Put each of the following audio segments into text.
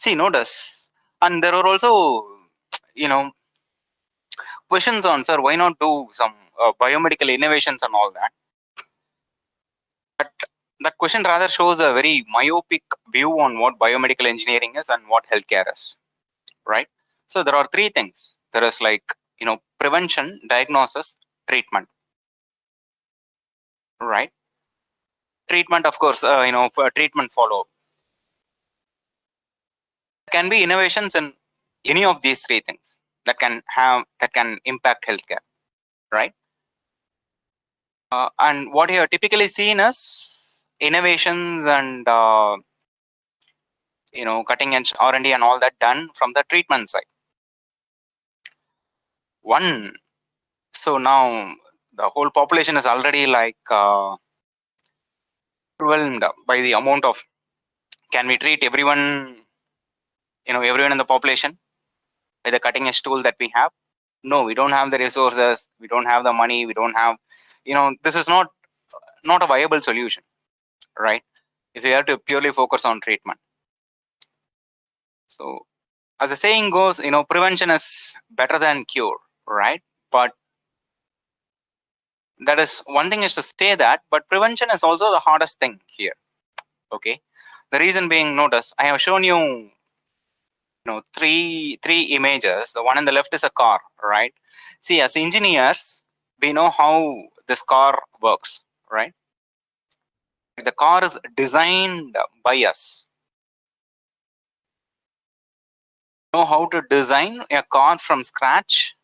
See, notice, and there are also, questions on, sir, why not do some biomedical innovations and all that? But that question rather shows a very myopic view on what biomedical engineering is and what healthcare is, right? So there are three things. There is prevention, diagnosis, treatment, right? Treatment, of course, for treatment follow-up. Can be innovations in any of these three things that can impact healthcare, right? And what you are typically seen as innovations and cutting edge R&D and all that done from the treatment side. So now the whole population is already overwhelmed by the amount of, can we treat everyone, everyone in the population with the cutting edge tool that we have? No, we don't have the resources, we don't have the money, we don't have, this is not a viable solution, right? If we have to purely focus on treatment. So as the saying goes, prevention is better than cure, right? But that is one thing is to say that, but prevention is also the hardest thing here. Okay, the reason being, notice I have shown you, three images. The one on the left is a car, right? See, as engineers, we know how this car works, right? The car is designed by us. Know how to design a car from scratch.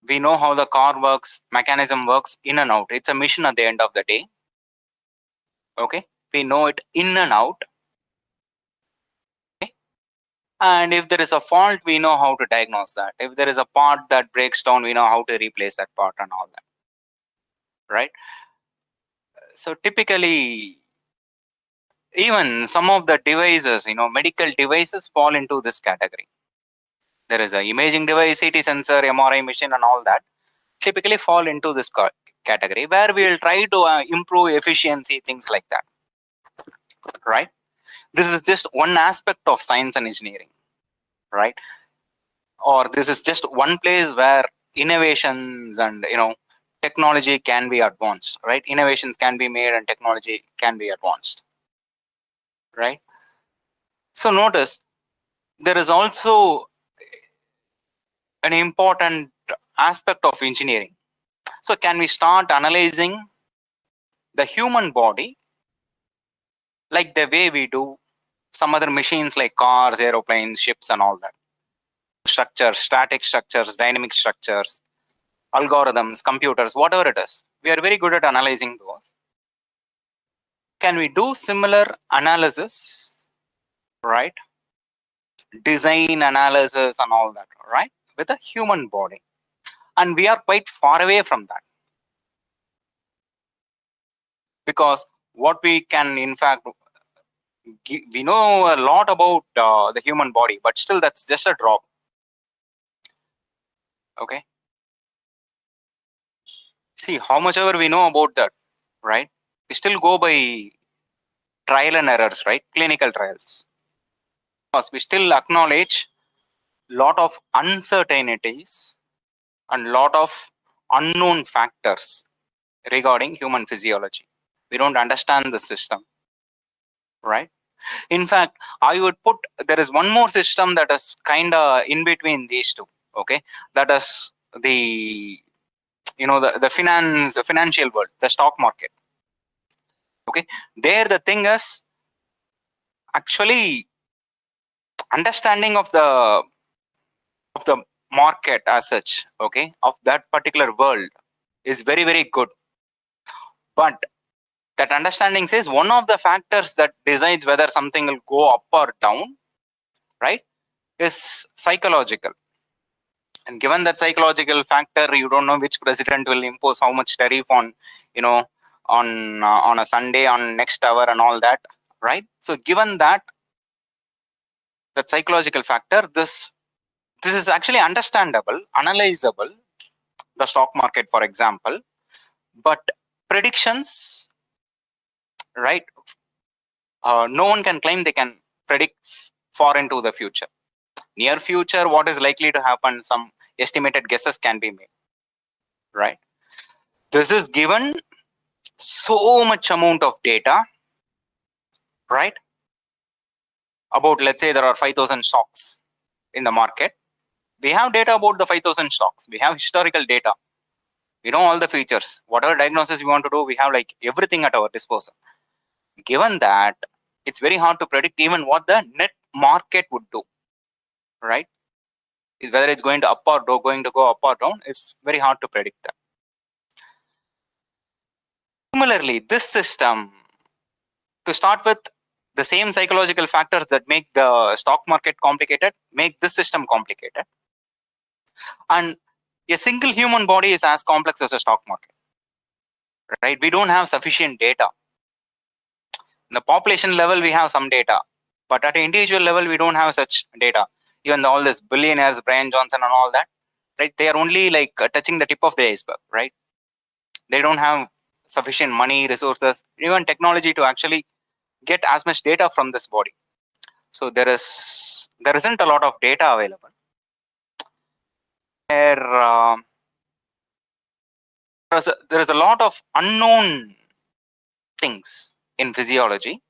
We know how the car works, mechanism works in and out. It's a mission at the end of the day. Okay, we know it in and out. Okay, and if there is a fault, we know how to diagnose that. If there is a part that breaks down, we know how to replace that part and all that, right? So typically, even some of the devices, medical devices fall into this category. There is a imaging device, CT sensor, MRI machine and all that typically fall into this category, where we will try to improve efficiency, things like that, right? This is just one aspect of science and engineering, right? Or this is just one place where innovations and technology can be advanced, right? Innovations can be made and technology can be advanced, right? So notice there is also an important aspect of engineering. So can we start analyzing the human body like the way we do some other machines like cars, aeroplanes, ships and all that? Structures, static structures, dynamic structures, algorithms, computers, whatever it is. We are very good at analyzing those. Can we do similar analysis, right? Design analysis and all that, right? With a human body. And we are quite far away from that. Because what we can, in fact, we know a lot about the human body, but still that's just a drop. Okay. See, how much ever we know about that, right? We still go by trial and errors, right? Clinical trials. Because we still acknowledge lot of uncertainties and lot of unknown factors regarding human physiology. We don't understand the system, right? In fact, I would put, there is one more system that is kind of in between these two. Okay, that is the the financial world, the stock market. Okay, there the thing is actually understanding of the market as such, okay, of that particular world is very, very good. But that understanding says one of the factors that decides whether something will go up or down, right, is psychological. And given that psychological factor, you don't know which president will impose how much tariff on, on a Sunday, on next hour and all that, right? So given that psychological factor, this is actually understandable, analyzable, the stock market, for example. But predictions, right? No one can claim they can predict far into the future. Near future, what is likely to happen, some estimated guesses can be made, right? This is given so much amount of data, right? About, let's say there are 5,000 stocks in the market. We have data about the 5,000 stocks. We have historical data. We know all the features. Whatever diagnosis we want to do, we have like everything at our disposal. Given that, it's very hard to predict even what the net market would do, right? Whether it's going to up or down, going to go up or down, it's very hard to predict that. Similarly, this system, to start with, the same psychological factors that make the stock market complicated make this system complicated. And a single human body is as complex as a stock market, right? We don't have sufficient data. In the population level, we have some data, but at an individual level, we don't have such data. Even all this billionaires, Brian Johnson and all that, right? They are only like touching the tip of the iceberg, right? They don't have sufficient money, resources, even technology to actually get as much data from this body. So there isn't a lot of data available. There is a lot of unknown things in physiology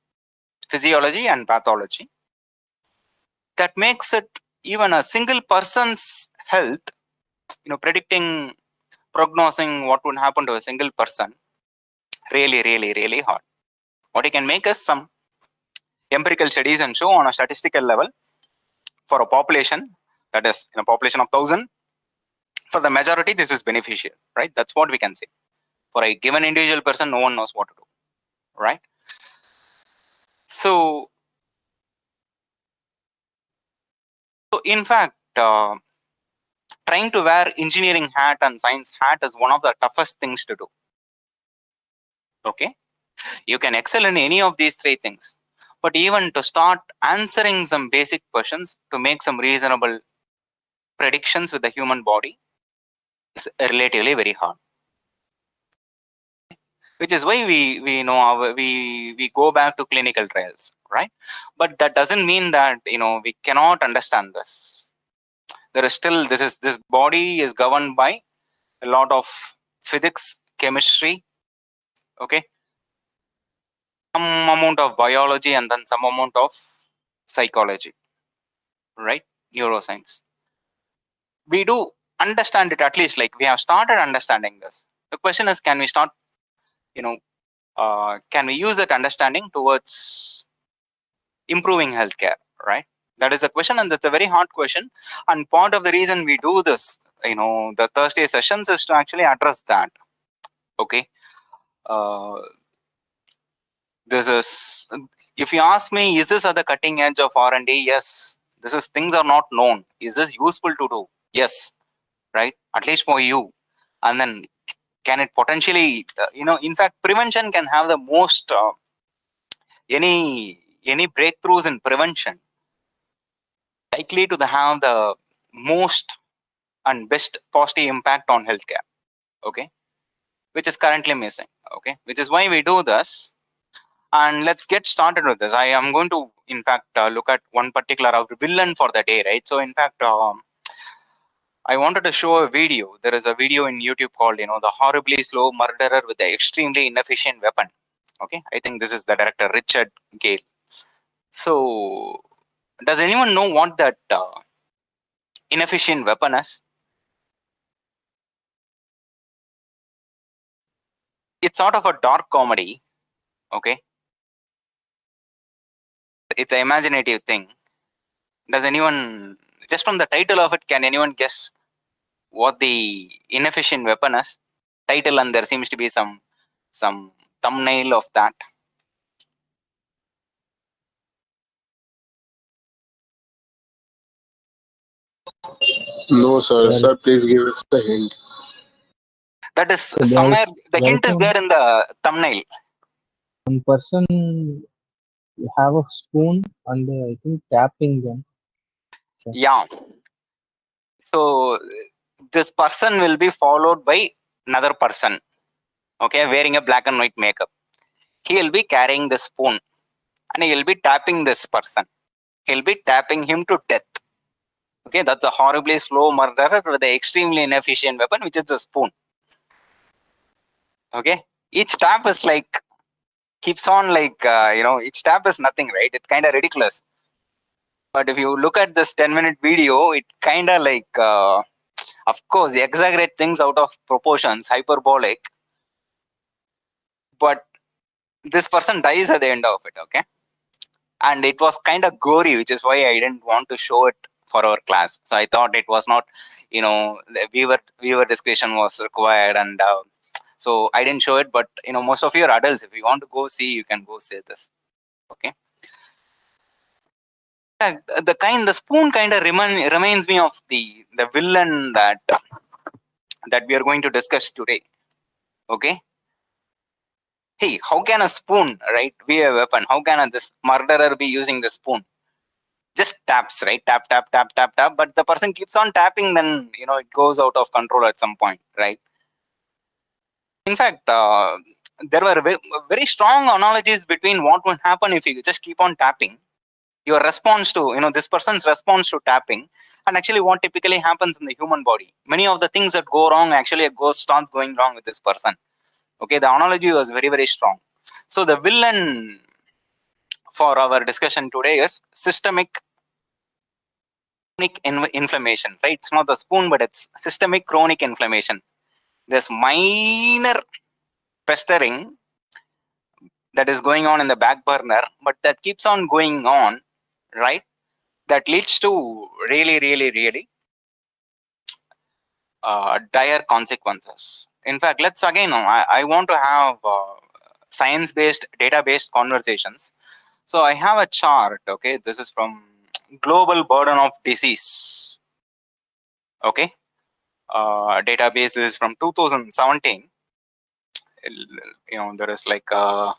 and pathology that makes it even a single person's health, predicting, prognosing what would happen to a single person, really, really, really hard. What you can make is some empirical studies and show on a statistical level for a population, that is in a population of 1,000, for the majority this is beneficial, right? That's what we can say. For a given individual person, no one knows what to do, right? So in fact, trying to wear engineering hat and science hat is one of the toughest things to do. Okay, you can excel in any of these three things, but even to start answering some basic questions to make some reasonable predictions with the human body is relatively very hard. Which is why we know we go back to clinical trials, right? But that doesn't mean that we cannot understand this. There is still this body is governed by a lot of physics, chemistry, okay, some amount of biology, and then some amount of psychology, right? Neuroscience. We do understand it, at least like we have started understanding this. The question is, can we start, can we use that understanding towards improving healthcare, right? That is a question, and that's a very hard question. And part of the reason we do this, the Thursday sessions, is to actually address that. Okay. This is, if you ask me, is this at the cutting edge of R&D? Yes. This is, things are not known. Is this useful to do? Yes. Right? At least for you. And then can it potentially, in fact, prevention can have the most, any breakthroughs in prevention likely to have the most and best positive impact on healthcare, okay, which is currently missing, okay, which is why we do this. And let's get started with this. I am going to, in fact, look at one particular villain for the day, right? So in fact, I wanted to show a video. There is a video in YouTube called, the horribly slow murderer with the extremely inefficient weapon. Okay, I think this is the director, Richard Gale. So does anyone know what that inefficient weapon is? It's sort of a dark comedy, okay? It's an imaginative thing. Does anyone, just from the title of it, can anyone guess what the inefficient weapon is? Title, and there seems to be some thumbnail of that. No, sir. Sir, please give us a hint. That is somewhere, the hint is there in the thumbnail. One person have a spoon and I think tapping them. Yeah. So this person will be followed by another person, okay, wearing a black and white makeup. He will be carrying the spoon and he will be tapping this person. he'll be tapping him to death. Okay, that's a horribly slow murderer with an extremely inefficient weapon, which is the spoon. Okay, each tap is like, keeps on like, each tap is nothing, right? It's kind of ridiculous. But if you look at this 10-minute video, it kind of like, of course, exaggerate things out of proportions, hyperbolic. But this person dies at the end of it, okay? And it was kind of gory, which is why I didn't want to show it for our class. So I thought it was not, the viewer discretion was required, and so I didn't show it. But most of you are adults. If you want to go see, you can go see this. Okay. The spoon kind of reminds me of the villain that we are going to discuss today. Okay. Hey, how can a spoon, right, be a weapon? How can this murderer be using the spoon? Just taps, right? Tap, tap, tap, tap, tap. But the person keeps on tapping, then it goes out of control at some point, right? In fact, there were very strong analogies between what would happen if you just keep on tapping. Your response to, this person's response to tapping, and actually what typically happens in the human body. Many of the things that go wrong actually starts going wrong with this person. Okay, the analogy was very, very strong. So the villain for our discussion today is systemic chronic inflammation, right? It's not the spoon, but it's systemic chronic inflammation. There's minor pestering that is going on in the back burner, but that keeps on going on, right? That leads to really, really, really dire consequences. In fact, let's again, I want to have science-based, data-based conversations. So I have a chart, okay? This is from Global Burden of Disease, okay? Database is from 2017. There is like a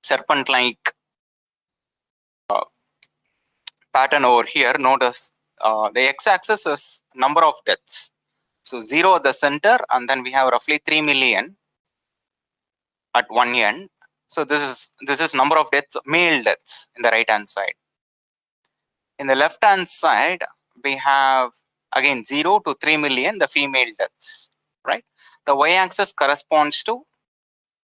serpent-like pattern over here. Notice the x-axis is number of deaths. So 0 at the center, and then we have roughly 3 million at one end. So this is number of deaths, male deaths, in the right hand side. In the left hand side, we have again 0 to 3 million, the female deaths, right? The y-axis corresponds to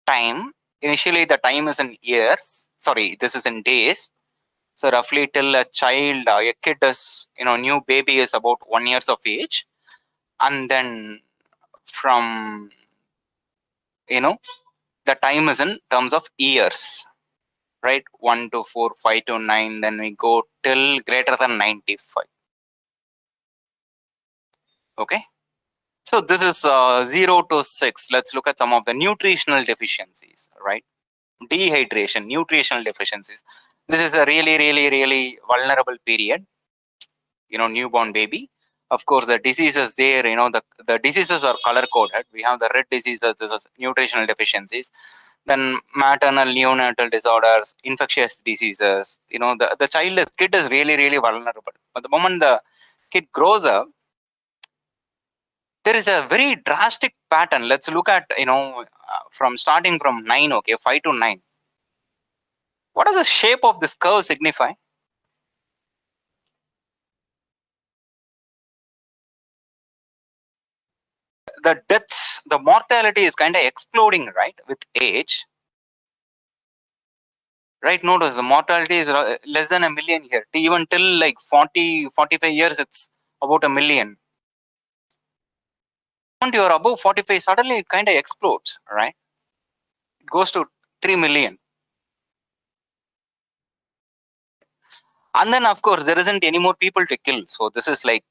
time. Initially, the time is in years. Sorry, this is in days. So roughly till a child, a kid is, new baby is about 1 year of age, and then from, the time is in terms of years, right? 1 to 4, 5 to 9, then we go till greater than 95. Okay. So this is 0 to 6. Let's look at some of the nutritional deficiencies, right? Dehydration, nutritional deficiencies. This is a really, really, really vulnerable period, newborn baby. Of course, the diseases there, the diseases are color coded. We have the red diseases, this is nutritional deficiencies. Then maternal neonatal disorders, infectious diseases. The kid is really, really vulnerable. But the moment the kid grows up, there is a very drastic pattern. Let's look at, from starting from 9, okay, 5 to 9. What does the shape of this curve signify? The deaths, the mortality is kind of exploding, right, with age. Right, notice the mortality is less than 1 million here. Even till like 40, 45 years, it's about 1 million. When you're above 45, suddenly it kind of explodes, right? It goes to 3 million. And then, of course, there isn't any more people to kill. So this is like,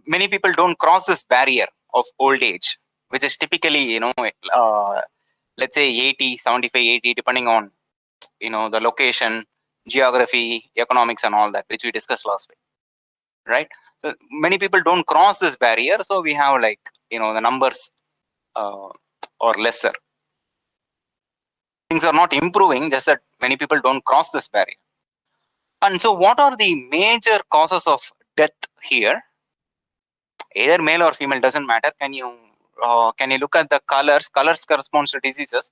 many people don't cross this barrier of old age, which is typically, let's say 80, 75, 80, depending on, the location, geography, economics, and all that, which we discussed last week, right? So many people don't cross this barrier. So we have like, the numbers or lesser. Things are not improving, just that many people don't cross this barrier. And so what are the major causes of death here? Either male or female, doesn't matter. Can you look at the colors? Colors corresponds to diseases.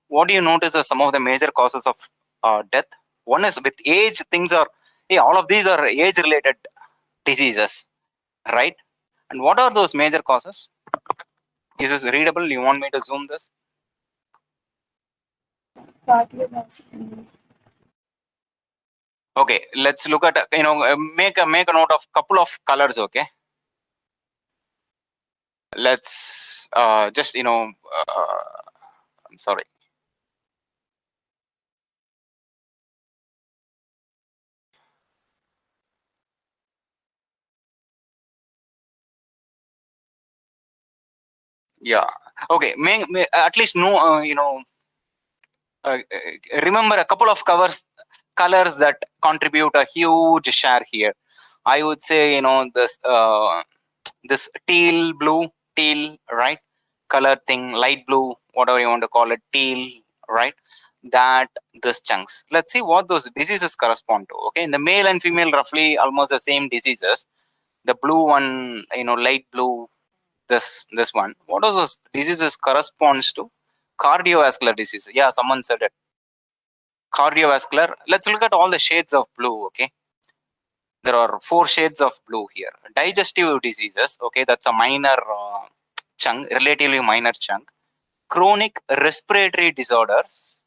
What do you notice are some of the major causes of death. One is with age, things are, all of these are age related diseases, right? And what are those major causes? Is this readable? You want me to zoom this? Cardiovascular. Okay, let's look at, make a note of couple of colors. Okay, let's just I'm sorry. Yeah. Okay. At least know remember a couple of colors that contribute a huge share here. I would say this teal right, color thing, light blue, whatever you want to call it, teal, right, that this chunks. Let's see what those diseases correspond to. Okay, in the male and female, roughly almost the same diseases. The blue one, light blue, this one, what are those diseases corresponds to? Cardiovascular disease. Yeah, someone said it. Cardiovascular. Let's look at all the shades of blue. Okay, there are 4 shades of blue here. Digestive diseases. Okay, that's a minor chunk, relatively minor chunk. Chronic respiratory disorders.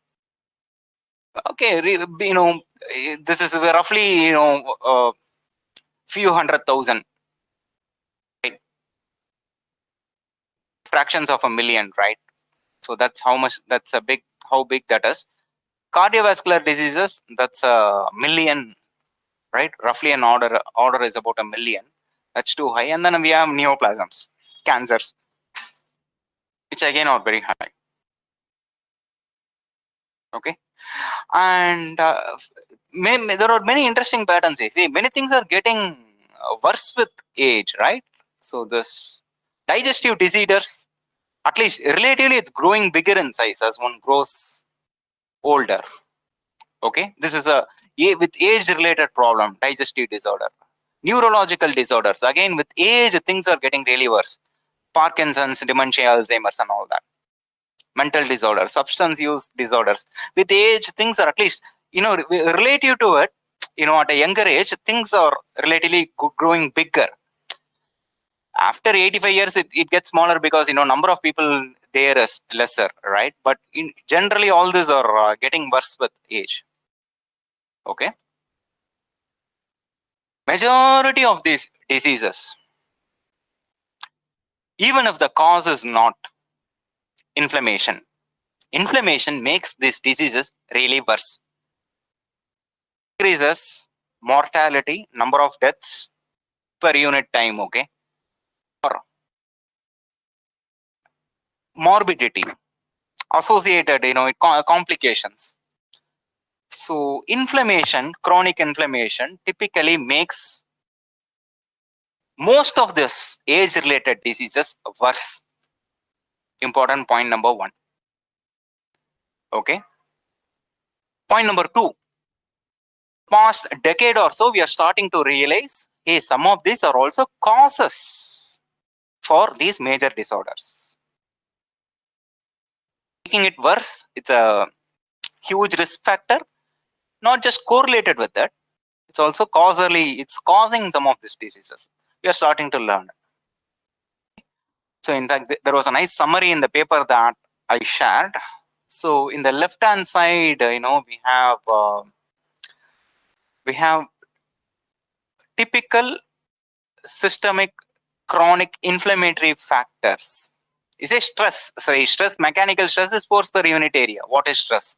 Okay, this is roughly few 100,000, right? Fractions of a million, right? So that's how much. That's how big that is. Cardiovascular diseases, that's a million, right? Roughly an order is about a million. That's too high. And then we have neoplasms, cancers, which again are very high. Okay, and there are many interesting patterns here. See, many things are getting worse with age, right? So this digestive disorders, at least relatively, it's growing bigger in size as one grows older. Okay, this is with age related problem, digestive disorder. Neurological disorders, again with age things are getting really worse. Parkinson's, dementia, Alzheimer's and all that. Mental disorders, substance use disorders. With age things are, at least relative to it, at a younger age things are relatively growing bigger. After 85 years it gets smaller because number of people there is lesser, right? But generally all these are getting worse with age. Okay, majority of these diseases, even if the cause is not inflammation makes these diseases really worse. Increases mortality, number of deaths per unit time. Okay, or morbidity associated complications. So inflammation, chronic inflammation typically makes most of this age related diseases worse. Important point number 1. Okay, point number 2, past decade or so we are starting to realize, hey, some of these are also causes for these major disorders. Making it worse, it's a huge risk factor, not just correlated with that, it's also causally, it's causing some of these diseases. We are starting to learn. So in fact, there was a nice summary in the paper that I shared. So in the left hand side, we have typical systemic chronic inflammatory factors. You say stress, stress, mechanical stress is force per unit area. What is stress?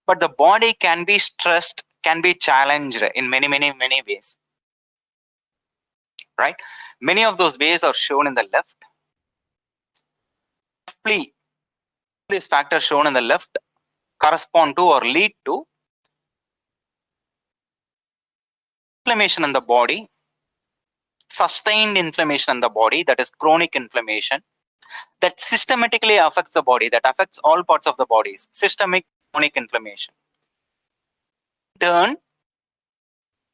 But the body can be stressed, can be challenged in many ways, right? Many of those ways are shown in the left. These factors shown in the left correspond to or lead to inflammation in the body, sustained inflammation in the body, that is chronic inflammation, that systematically affects the body, that affects all parts of the body, systemic chronic inflammation. In turn,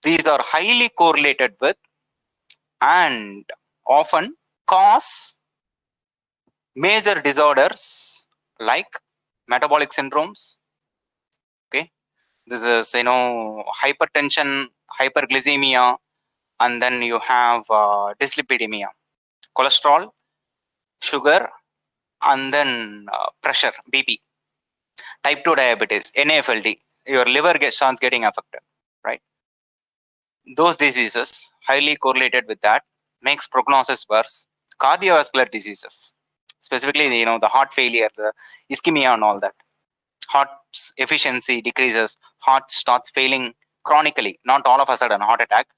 these are highly correlated with and often cause major disorders like metabolic syndromes, okay, This is, hypertension, hyperglycemia, and then you have dyslipidemia, cholesterol, sugar, and then pressure, BP. Type 2 diabetes, NAFLD, your liver starts getting affected, right? Those diseases highly correlated with that, makes prognosis worse. Cardiovascular diseases, specifically, the heart failure, the ischemia and all that. Heart's efficiency decreases, heart starts failing chronically, not all of a sudden heart attack,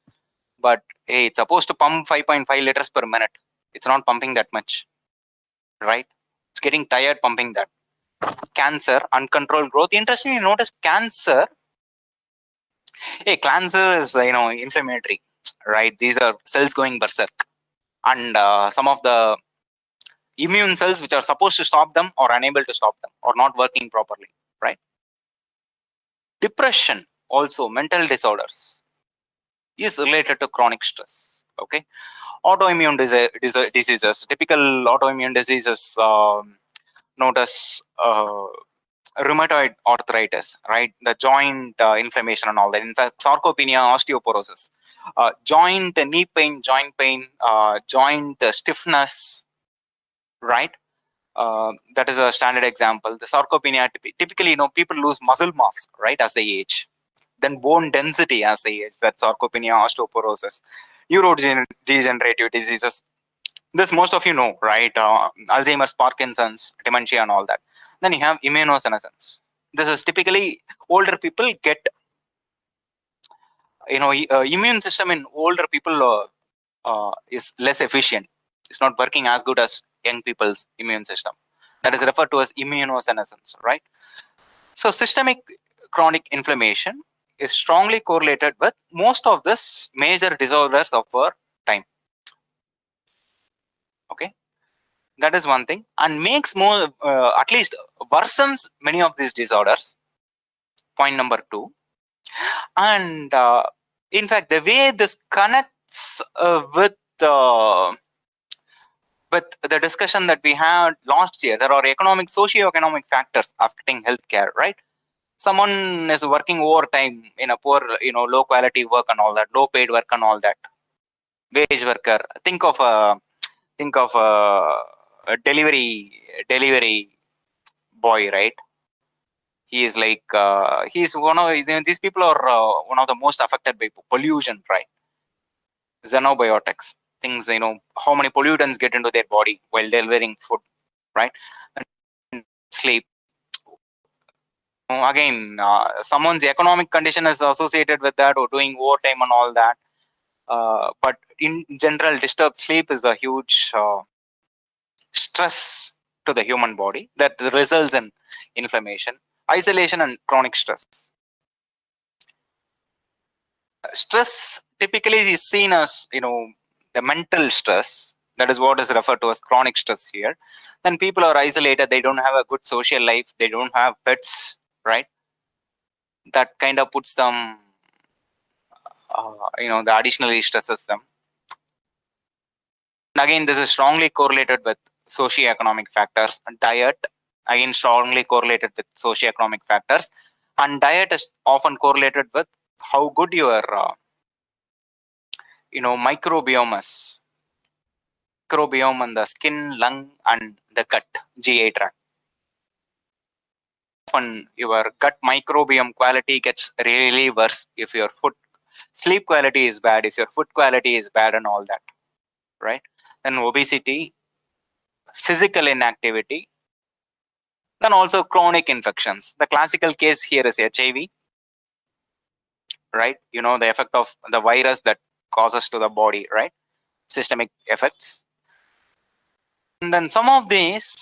but hey, it's supposed to pump 5.5 liters per minute. It's not pumping that much, right? It's getting tired pumping that. Cancer, uncontrolled growth. Interestingly, notice cancer. Hey, cancer is inflammatory, right? These are cells going berserk, and some of the immune cells which are supposed to stop them are unable to stop them or not working properly, right? Depression, also mental disorders, is related to chronic stress. Okay, autoimmune diseases, typical autoimmune diseases. Notice rheumatoid arthritis, right? The joint inflammation and all that. In fact, sarcopenia, osteoporosis, joint knee pain, joint pain, joint stiffness, right? That is a standard example. The sarcopenia, typically, people lose muscle mass, right, as they age. Then bone density as they age. That's sarcopenia, osteoporosis, neurodegenerative diseases. This most of you know, right? Alzheimer's, Parkinson's, dementia, and all that. Then you have immunosenescence. This is typically older people get, immune system in older people is less efficient. It's not working as good as young people's immune system. That is referred to as immunosenescence, right? So systemic chronic inflammation is strongly correlated with most of this major disorders of our time. Okay, that is one thing, and makes more, at least worsens many of these disorders. Point number 2. And in fact, the way this connects with the discussion that we had last year, there are economic, socio-economic factors affecting healthcare, right? Someone is working overtime in a poor, low quality work and all that, low paid work and all that. Wage worker. Think of a delivery boy, right? He is like he's one of these people are one of the most affected by pollution, right? Xenobiotics, things, how many pollutants get into their body while delivering food, right? And sleep. Again, someone's economic condition is associated with that, or doing overtime and all that. But in general, disturbed sleep is a huge stress to the human body that results in inflammation, isolation, and chronic stress. Stress typically is seen as, the mental stress. That is what is referred to as chronic stress here. Then people are isolated. They don't have a good social life. They don't have pets, right? That kind of puts them, the additionally stresses them. And again, this is strongly correlated with socioeconomic factors. Diet, again, strongly correlated with socioeconomic factors. And diet is often correlated with how good your, microbiome is. Microbiome in the skin, lung, and the gut, GI tract. Often your gut microbiome quality gets really worse if your food, sleep quality is bad, if your food quality is bad, and all that, right? Then obesity, physical inactivity, then also chronic infections. The classical case here is HIV, right? The effect of the virus that causes to the body, right? Systemic effects. And then some of these,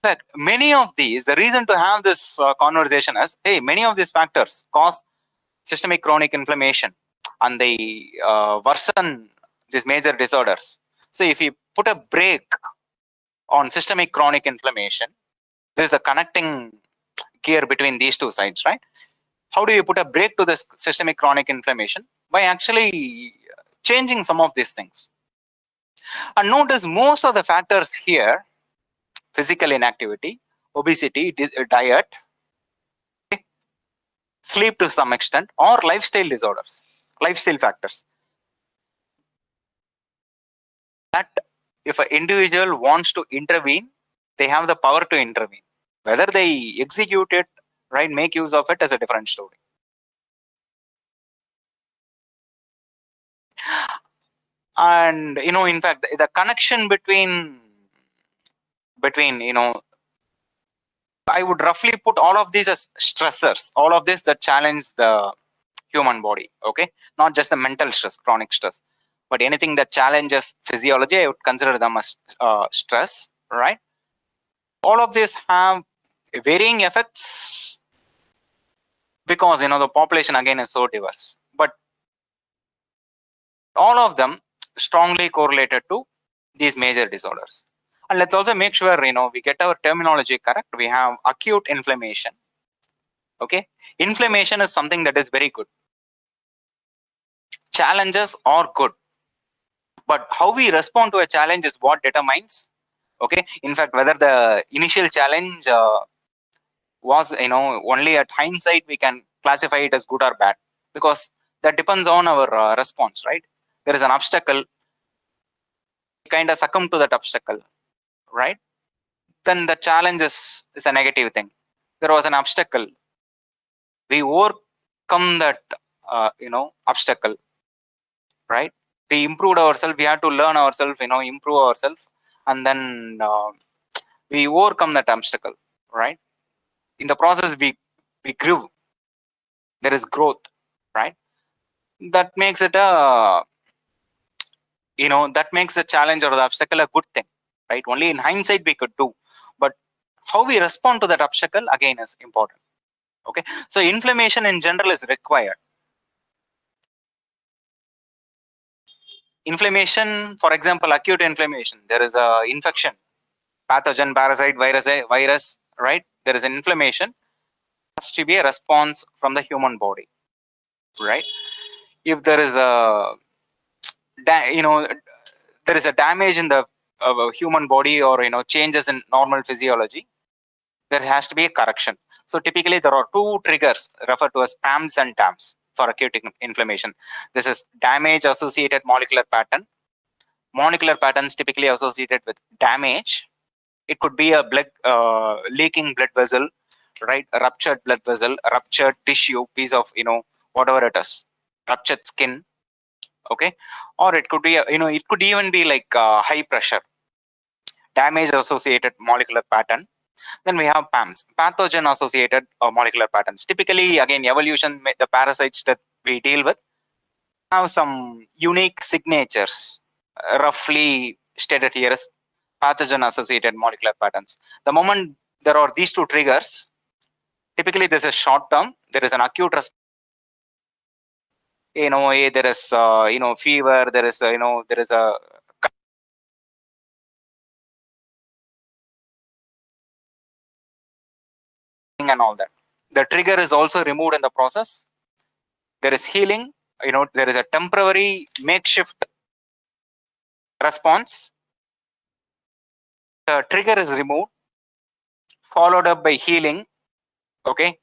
in fact, many of these, the reason to have this conversation is, hey, many of these factors cause systemic chronic inflammation and they worsen these major disorders. So if you put a brake on systemic chronic inflammation, there is a connecting gear between these two sides, right? How do you put a brake to this systemic chronic inflammation? By actually changing some of these things. And notice most of the factors here, physical inactivity, obesity, diet, okay, sleep to some extent, or lifestyle disorders, lifestyle factors. That if an individual wants to intervene, they have the power to intervene. Whether they execute it, right, make use of it, is a different story. And in fact, the connection between I would roughly put all of these as stressors, all of this that challenge the human body. Okay, not just the mental stress, chronic stress, but anything that challenges physiology, I would consider them as stress, right? All of these have varying effects because the population again is so diverse, but all of them strongly correlated to these major disorders. And let's also make sure we get our terminology correct. We have acute inflammation. Okay, inflammation is something that is very good. Challenges are good, but how we respond to a challenge is what determines. Okay, in fact, whether the initial challenge was only at hindsight we can classify it as good or bad, because that depends on our response, right? There is an obstacle, we kind of succumb to that obstacle, right? Then the challenge is a negative thing. There was an obstacle, we overcome that obstacle, right? We improved ourselves, we had to learn ourselves, improve ourselves, and then we overcome that obstacle, right? In the process we grew, there is growth, right? That makes it that makes the challenge or the obstacle a good thing, right? Only in hindsight we could do, but how we respond to that obstacle again is important. Okay, so inflammation in general is required. Inflammation, for example, acute inflammation, there is a infection, pathogen, parasite, virus, right? There is an inflammation, has to be a response from the human body, right? If there is a there is a damage in the human body, or changes in normal physiology, there has to be a correction. So typically there are two triggers referred to as PAMs and TAMs for acute inflammation. This is damage associated molecular pattern. Molecular patterns typically associated with damage. It could be a blood leaking blood vessel, right? A ruptured blood vessel, a ruptured tissue, piece of whatever it is, ruptured skin. Okay, or it could be it could even be like high pressure, damage associated molecular pattern. Then we have PAMs, pathogen associated molecular patterns. Typically, again, evolution, the parasites that we deal with have some unique signatures, roughly stated here as pathogen associated molecular patterns. The moment there are these two triggers, typically this is short term, there is an acute response. There is fever, there is there is a and all that. The trigger is also removed in the process. There is healing, there is a temporary makeshift response. The trigger is removed, followed up by healing. Okay,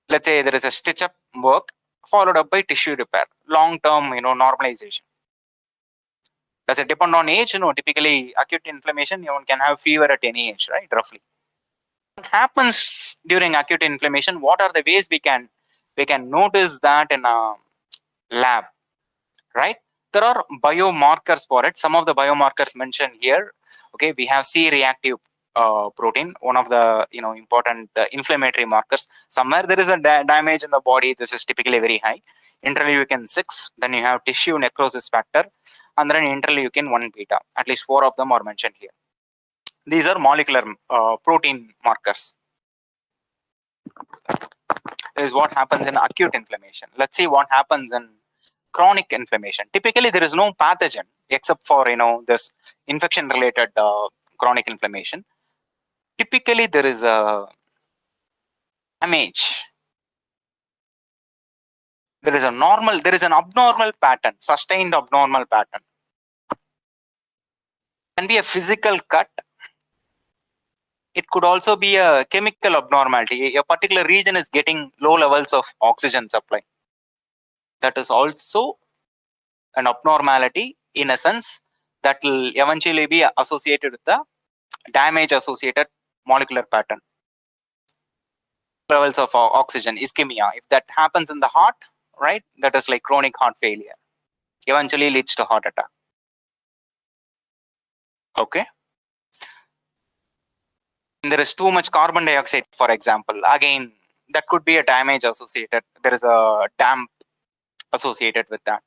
let's say there is a stitch up work, followed up by tissue repair, long term normalization. Does it depend on age? Typically acute inflammation, one can have fever at any age, right? Roughly. What happens during acute inflammation? What are the ways we can notice that in a lab, right? There are biomarkers for it. Some of the biomarkers mentioned here. Okay, we have C-reactive protein, one of the important inflammatory markers. Somewhere there is a damage in the body. This is typically very high. Interleukin 6. Then you have tissue necrosis factor, and then interleukin 1 beta. At least 4 of them are mentioned here. These are molecular protein markers. This is what happens in acute inflammation. Let's see what happens in chronic inflammation. Typically, there is no pathogen except for this infection-related chronic inflammation. Typically, there is a damage. There is an abnormal pattern, sustained abnormal pattern. Can be a physical cut. it could also be a chemical abnormality. A particular region is getting low levels of oxygen supply. That is also an abnormality in a sense that will eventually be associated with the damage associated molecular pattern. Levels of oxygen, ischemia, if that happens in the heart, right, that is like chronic heart failure, eventually leads to heart attack. Okay. And there is too much carbon dioxide, for example, again, that could be a damage associated. There is a damp associated with that.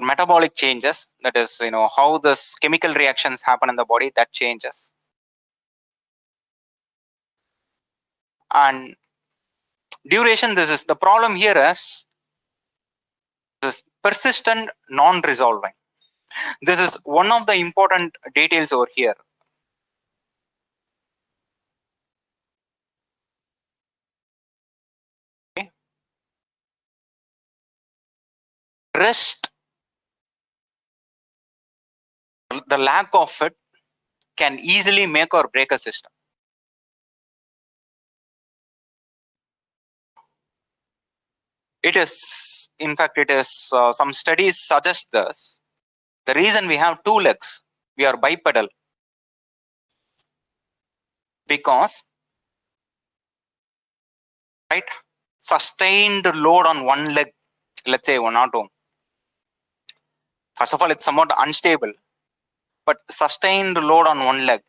Metabolic changes, that is, how this chemical reactions happen in the body, that changes. And duration, this is the problem here is this persistent non-resolving. This is one of the important details over here. Okay. Rest, the lack of it can easily make or break a system. It is, in fact, it is, some studies suggest this. The reason we have two legs, we are bipedal, because, right, sustained load on one leg, let's say 1 or 2. First of all, it's somewhat unstable, but sustained load on one leg,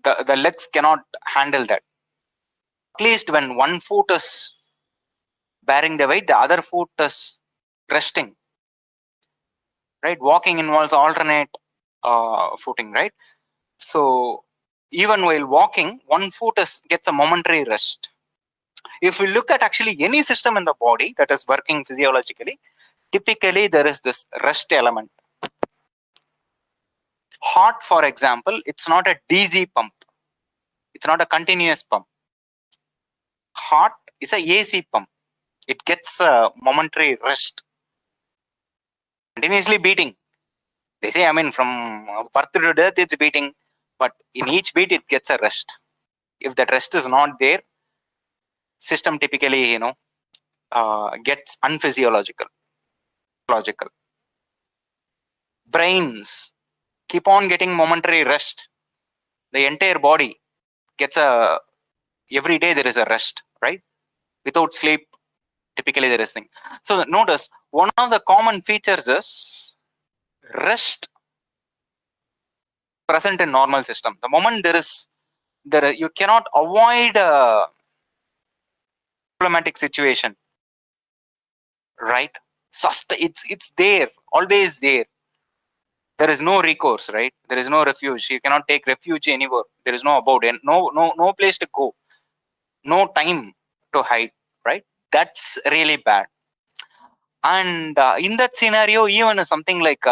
the legs cannot handle that. At least when one foot is bearing the weight, the other foot is resting. Right, walking involves alternate footing, right? So even while walking, one foot gets a momentary rest. If we look at actually any system in the body that is working physiologically, typically there is this rest element. Heart, for example, it's not a DC pump. It's not a continuous pump. Heart is a AC pump. It gets a momentary rest. Continuously beating. They say, I mean, from birth to death, it's beating, but in each beat, it gets a rest. If that rest is not there, system typically, gets unphysiological. Logical. Brains keep on getting momentary rest. The entire body gets every day there is a rest, right? Without sleep, typically there is thing. So notice, one of the common features is rest present in normal system. The moment you cannot avoid a problematic situation, right? It's there, always there. There is no recourse, right? There is no refuge. You cannot take refuge anywhere. There is no abode, and no place to go, no time to hide, right? That's really bad. And in that scenario, even something like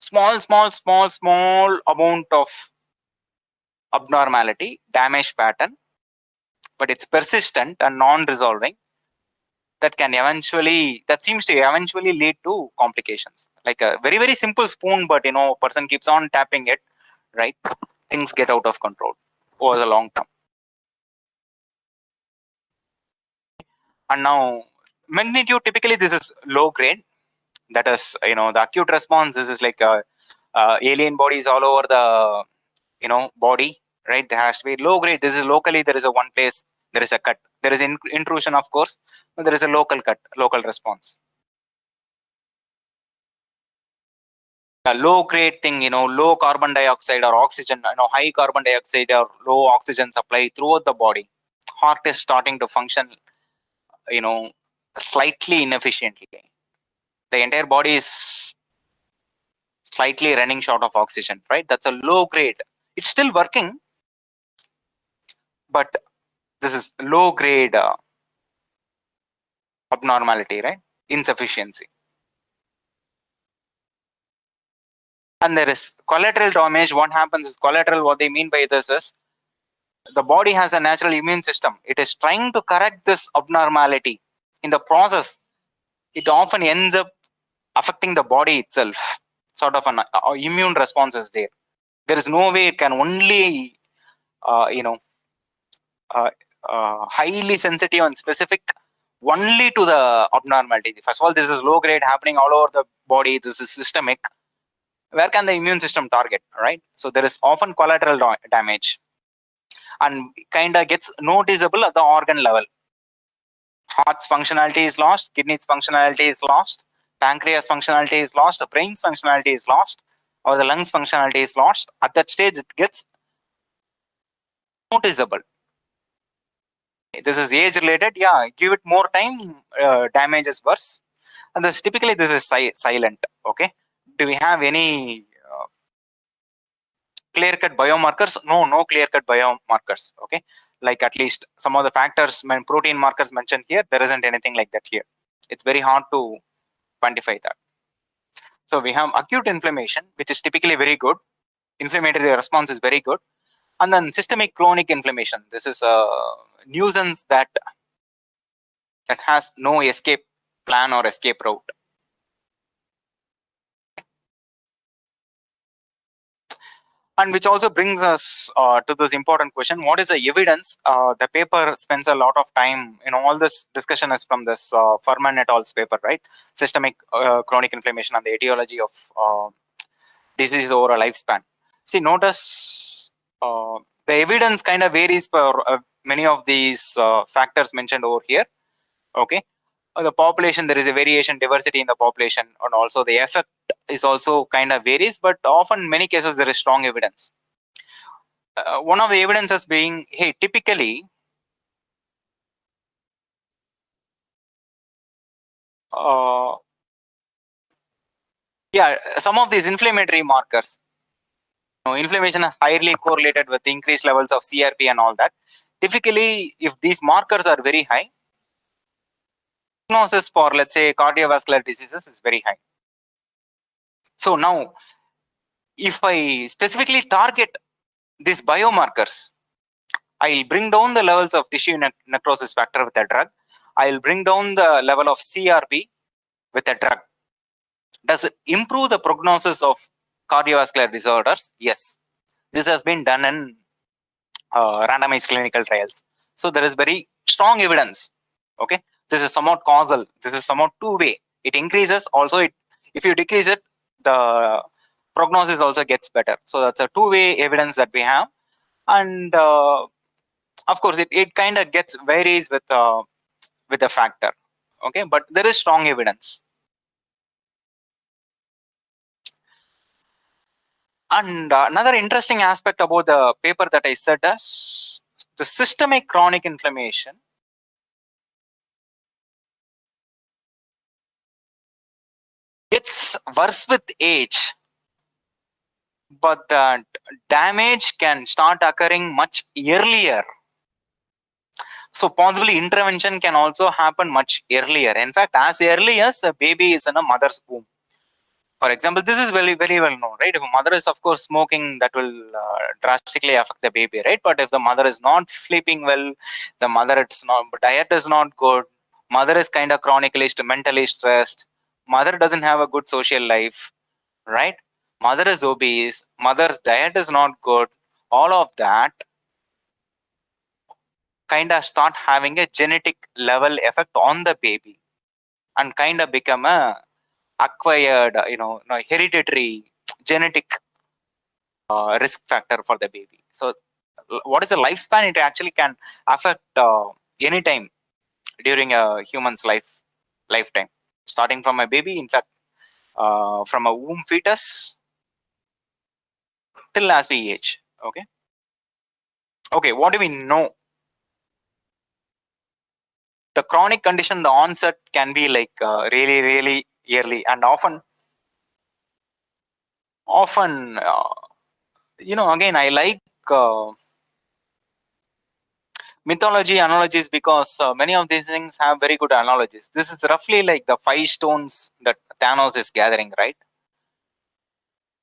small amount of abnormality, damage pattern, but it's persistent and non-resolving, that seems to eventually lead to complications. Like a very, very simple spoon, but person keeps on tapping it, right? Things get out of control over the long term. And now magnitude, typically this is low grade. That is, the acute response, this is like alien bodies all over the, body, right? There has to be low grade. This is locally, there is a one place, there is a cut. There is intrusion, of course, but there is a local cut, local response. A low grade thing, low carbon dioxide or oxygen, high carbon dioxide or low oxygen supply throughout the body. Heart is starting to function, slightly inefficiently. The entire body is slightly running short of oxygen, right? That's a low grade. It's still working, but this is low grade abnormality, right? Insufficiency. And there is collateral damage. What happens is collateral, what they mean by this is the body has a natural immune system. It is trying to correct this abnormality, in the process, it often ends up affecting the body itself. Sort of an immune response is there. There is no way it can only, highly sensitive and specific only to the abnormality. First of all, this is low grade happening all over the body. This is systemic. Where can the immune system target, right? So there is often collateral damage and kind of gets noticeable at the organ level. Heart's functionality is lost, kidney's functionality is lost, pancreas functionality is lost, the brain's functionality is lost, or the lungs functionality is lost. At that stage, it gets noticeable. This is age related. Yeah, give it more time, damage is worse. And this typically this is silent. Okay. Do we have any clear-cut biomarkers? No clear-cut biomarkers. Okay. Like at least some of the factors, protein markers mentioned here, there isn't anything like that here. It's very hard to quantify that. So we have acute inflammation, which is typically very good. Inflammatory response is very good. And then systemic chronic inflammation. This is a nuisance that has no escape plan or escape route. And which also brings us to this important question: what is the evidence? The paper spends a lot of time. All this discussion is from this Furman et al.'s paper, right? Systemic chronic inflammation and the etiology of disease over a lifespan. See, notice the evidence kind of varies for many of these factors mentioned over here. Okay, the population, there is a variation, diversity in the population, and also the effect is also kind of varies, but often many cases there is strong evidence. One of the evidences being, hey, typically some of these inflammatory markers, inflammation is highly correlated with increased levels of CRP and all that. Typically, if these markers are very high, prognosis for, let's say, cardiovascular diseases is very high. So now, if I specifically target these biomarkers, I'll bring down the levels of tissue necrosis factor with a drug. I'll bring down the level of CRP with a drug. Does it improve the prognosis of cardiovascular disorders? Yes. This has been done in randomized clinical trials. So there is very strong evidence. Okay, this is somewhat causal. This is somewhat two-way. It increases. Also, if you decrease it, the prognosis also gets better. So that's a two-way evidence that we have. And of course, it kind of varies with the factor. Okay, but there is strong evidence. And another interesting aspect about the paper that I said is the systemic chronic inflammation gets worse with age, but the damage can start occurring much earlier. So possibly intervention can also happen much earlier. In fact, as early as a baby is in a mother's womb. For example, this is very, very well known, right? If a mother is, of course, smoking, that will drastically affect the baby, right? But if the mother is not sleeping well, the diet is not good, mother is kind of chronically mentally stressed, mother doesn't have a good social life, right? Mother is obese, mother's diet is not good, all of that kind of start having a genetic level effect on the baby and kind of become a acquired, hereditary genetic risk factor for the baby. So what is the lifespan? It actually can affect any time during a human's lifetime, starting from a baby, in fact, from a womb fetus till as we age. Okay, what do we know? The chronic condition, the onset can be like really, really early, and often again, I like mythology analogies because many of these things have very good analogies. This is roughly like the 5 stones that Thanos is gathering, right?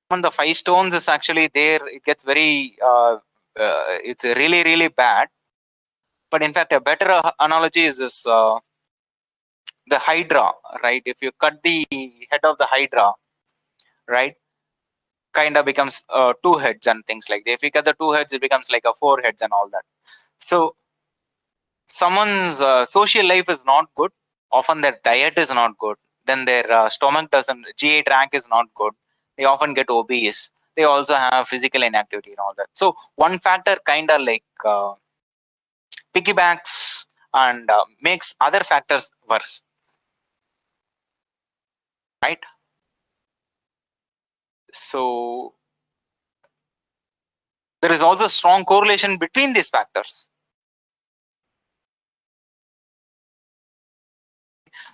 When the 5 stones is actually there, it gets very, it's really, really bad. But in fact, a better analogy is this the hydra, right? If you cut the head of the hydra, right, kind of becomes 2 heads and things like that. If you cut the 2 heads, it becomes like a 4 heads and all that. So someone's social life is not good. Often their diet is not good. Then their stomach doesn't, GI tract is not good. They often get obese. They also have physical inactivity and all that. So one factor kind of like piggybacks and makes other factors worse, right? So there is also strong correlation between these factors.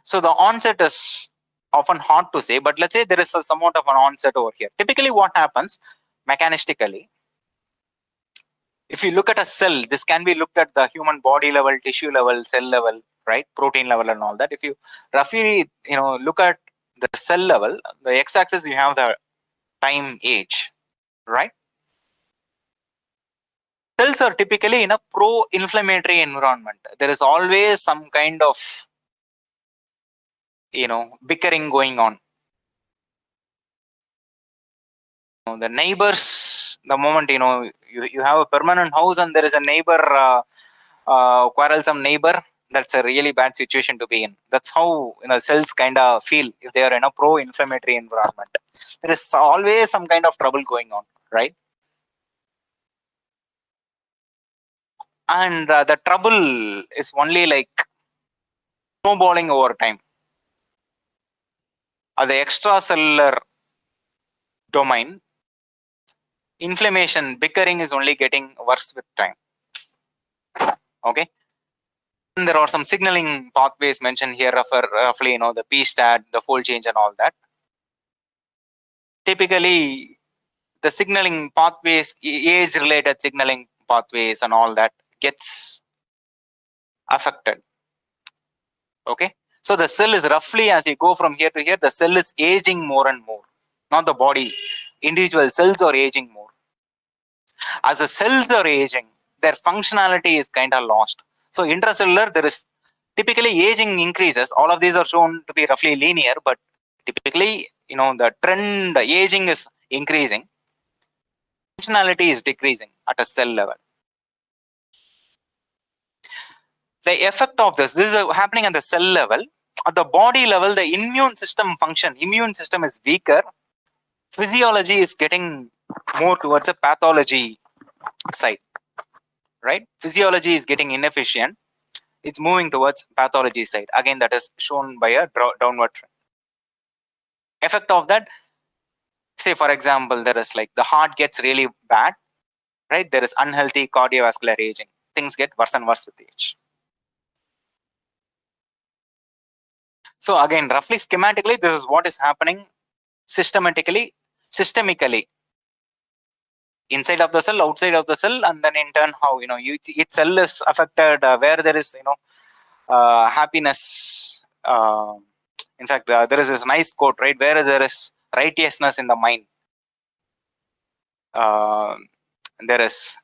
So the onset is often hard to say, but let's say there is somewhat of an onset over here. Typically what happens mechanistically, if you look at a cell, this can be looked at the human body level, tissue level, cell level, right, protein level and all that. If you roughly look at the cell level, the x-axis you have the time age, right? Cells are typically in a pro-inflammatory environment. There is always some kind of bickering going on. The neighbors, the moment you have a permanent house and there is a neighbor, quarrelsome neighbor, that's a really bad situation to be in. That's how cells kind of feel if they are in a pro-inflammatory environment. There is always some kind of trouble going on, right? And the trouble is only like snowballing over time. At the extracellular domain, inflammation, bickering is only getting worse with time. Okay. And there are some signaling pathways mentioned here, roughly, the P-STAT, the fold change, and all that. Typically, the signaling pathways, age-related signaling pathways, and all that gets affected. Okay. So the cell is roughly, as you go from here to here, the cell is aging more and more. Not the body. Individual cells are aging more. As the cells are aging, their functionality is kind of lost. So intracellular, there is typically aging increases. All of these are shown to be roughly linear, but typically, the trend, the aging is increasing. Functionality is decreasing at a cell level. The effect of this is happening at the cell level. At the body level, the immune system is weaker. Physiology is getting more towards a pathology side, right? Physiology is getting inefficient. It's moving towards pathology side. Again, that is shown by a downward trend. Effect of that, say for example, there is like the heart gets really bad, right? There is unhealthy cardiovascular aging. Things get worse and worse with age. So again, roughly schematically, this is what is happening systemically, inside of the cell, outside of the cell, and then in turn how each cell is affected, where there is happiness. In fact, there is this nice quote, right? Where there is righteousness in the mind, there is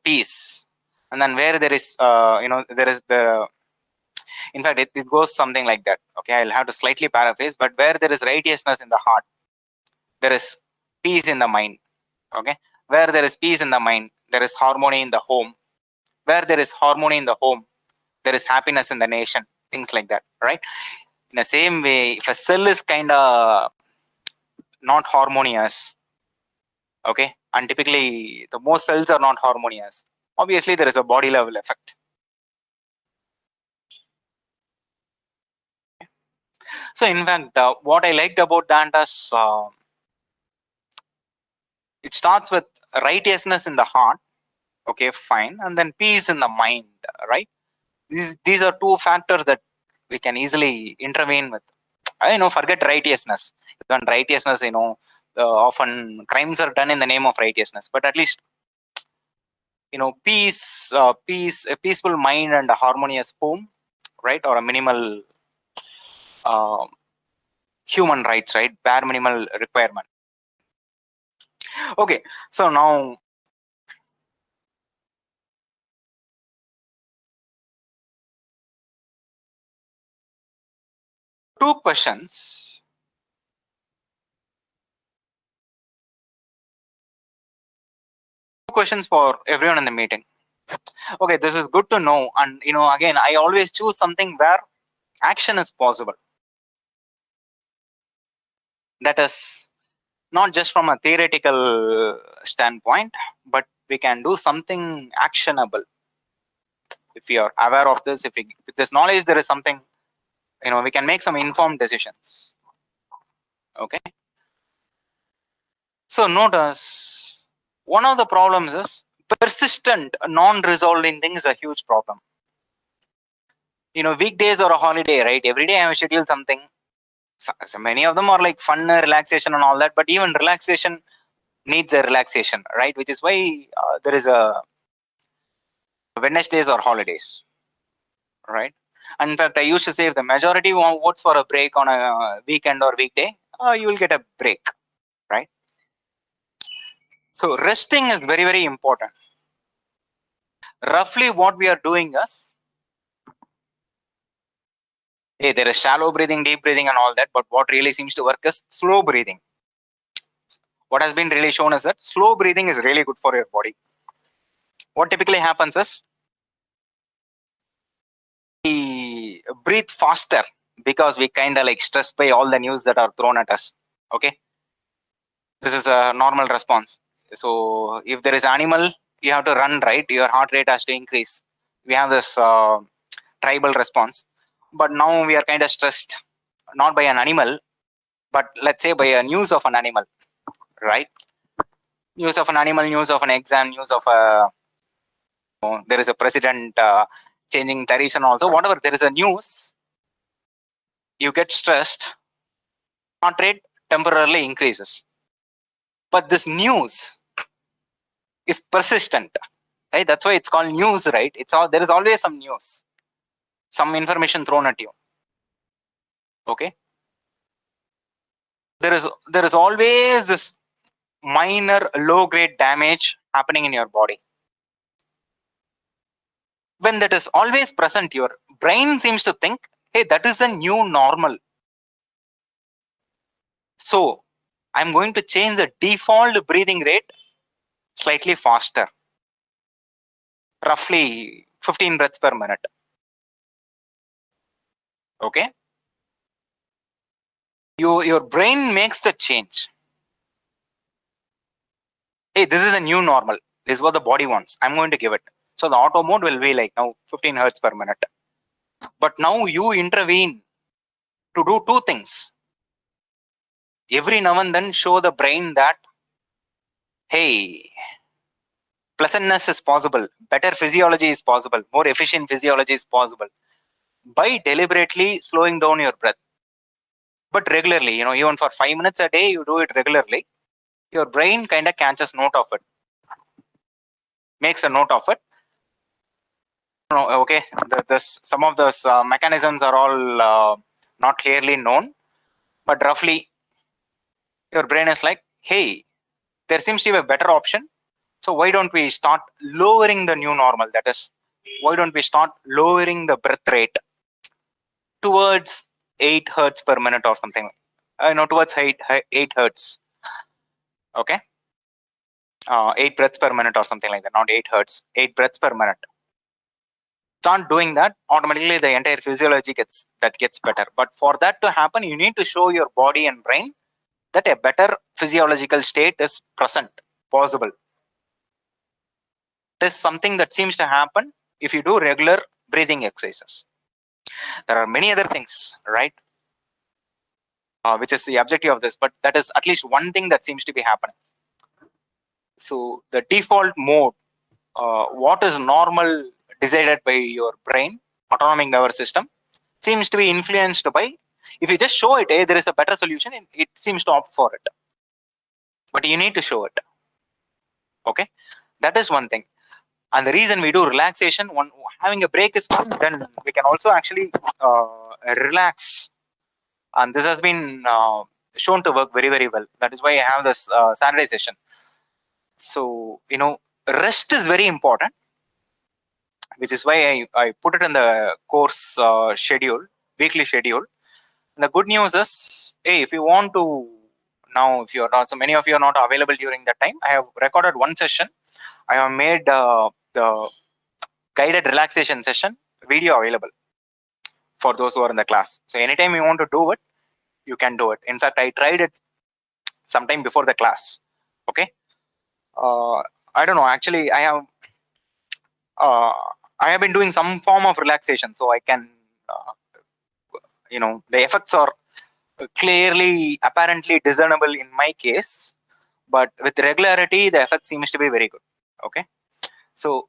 peace, and then where there is there is the. In fact, it goes something like that. Okay, I'll have to slightly paraphrase, but where there is righteousness in the heart, there is peace in the mind. Okay, where there is peace in the mind, there is harmony in the home. Where there is harmony in the home, there is happiness in the nation. Things like that, right? In the same way, if a cell is kind of not harmonious, okay, and typically the most cells are not harmonious, obviously there is a body level effect. So in fact, what I liked about that is it starts with righteousness in the heart, okay, fine, and then peace in the mind, right? These are two factors that we can easily intervene with. Forget righteousness. Even righteousness, often crimes are done in the name of righteousness, but at least peace, a peaceful mind and a harmonious home, right, or a minimal human rights, right, bare minimal requirement. Okay, so now Two questions. Two questions for everyone in the meeting. Okay, this is good to know. And again, I always choose something where action is possible. That is not just from a theoretical standpoint, but we can do something actionable. If we are aware of this, if with this knowledge, there is something, we can make some informed decisions. Okay. So notice, one of the problems is persistent, non-resolving thing is a huge problem. Weekdays or a holiday, right? Every day I have scheduled something. So many of them are like fun, relaxation and all that, but even relaxation needs a relaxation, right? Which is why there is a Wednesdays or holidays, right? And in fact, I used to say if the majority votes for a break on a weekend or weekday, you will get a break, right? So resting is very, very important. Roughly what we are doing is, hey, there is shallow breathing, deep breathing and all that, but what really seems to work is slow breathing. What has been really shown is that slow breathing is really good for your body. What typically happens is, we breathe faster because we kind of like stressed by all the news that are thrown at us. Okay, this is a normal response. So if there is animal, you have to run, right? Your heart rate has to increase. We have this tribal response. But now we are kind of stressed, not by an animal, but let's say by a news of an animal, right? News of an animal, news of an exam, news of a there is a president changing tariffs and also whatever there is a news, you get stressed, heart rate temporarily increases. But this news is persistent, right? That's why it's called news, right? There is always some news, some information thrown at you. Okay, there is always this minor low grade damage happening in your body. When that is always present, your brain seems to think, hey, that is the new normal. So I'm going to change the default breathing rate slightly faster, roughly 15 breaths per minute. Okay, your brain makes the change. Hey, this is the new normal. This is what the body wants. I'm going to give it. So the auto mode will be like now 15 hertz per minute. But now you intervene to do two things. Every now and then show the brain that, hey, pleasantness is possible, better physiology is possible, more efficient physiology is possible by deliberately slowing down your breath. But regularly, even for 5 minutes a day, you do it regularly, your brain kind of catches note of it, makes a note of it. Okay, some of those mechanisms are all not clearly known, but roughly your brain is like, hey, there seems to be a better option. So why don't we start lowering the new normal? That is, why don't we start lowering the breath rate towards 8 hertz per minute or something? Towards 8 hertz. Okay, 8 breaths per minute or something like that. Not 8 hertz, 8 breaths per minute. Start doing that, automatically the entire physiology gets better. But for that to happen, you need to show your body and brain that a better physiological state is present, possible. It is something that seems to happen if you do regular breathing exercises. There are many other things, right? Which is the objective of this, but that is at least one thing that seems to be happening. So the default mode, what is normal decided by your brain, autonomic nervous system, seems to be influenced by, if you just show it, there is a better solution, it seems to opt for it. But you need to show it. Okay, that is one thing. And the reason we do relaxation, having a break is fun, then we can also actually relax. And this has been shown to work very, very well. That is why I have this Saturday session. So, rest is very important, which is why I put it in the course schedule, weekly schedule. And the good news is, hey, if you want to now, if you are not, so many of you are not available during that time, I have recorded one session. I have made the guided relaxation session video available for those who are in the class. So anytime you want to do it, you can do it. In fact, I tried it sometime before the class. Okay. I don't know. Actually, uh, I have been doing some form of relaxation, so I can, the effects are clearly, apparently discernible in my case. But with regularity, the effect seems to be very good. Okay. So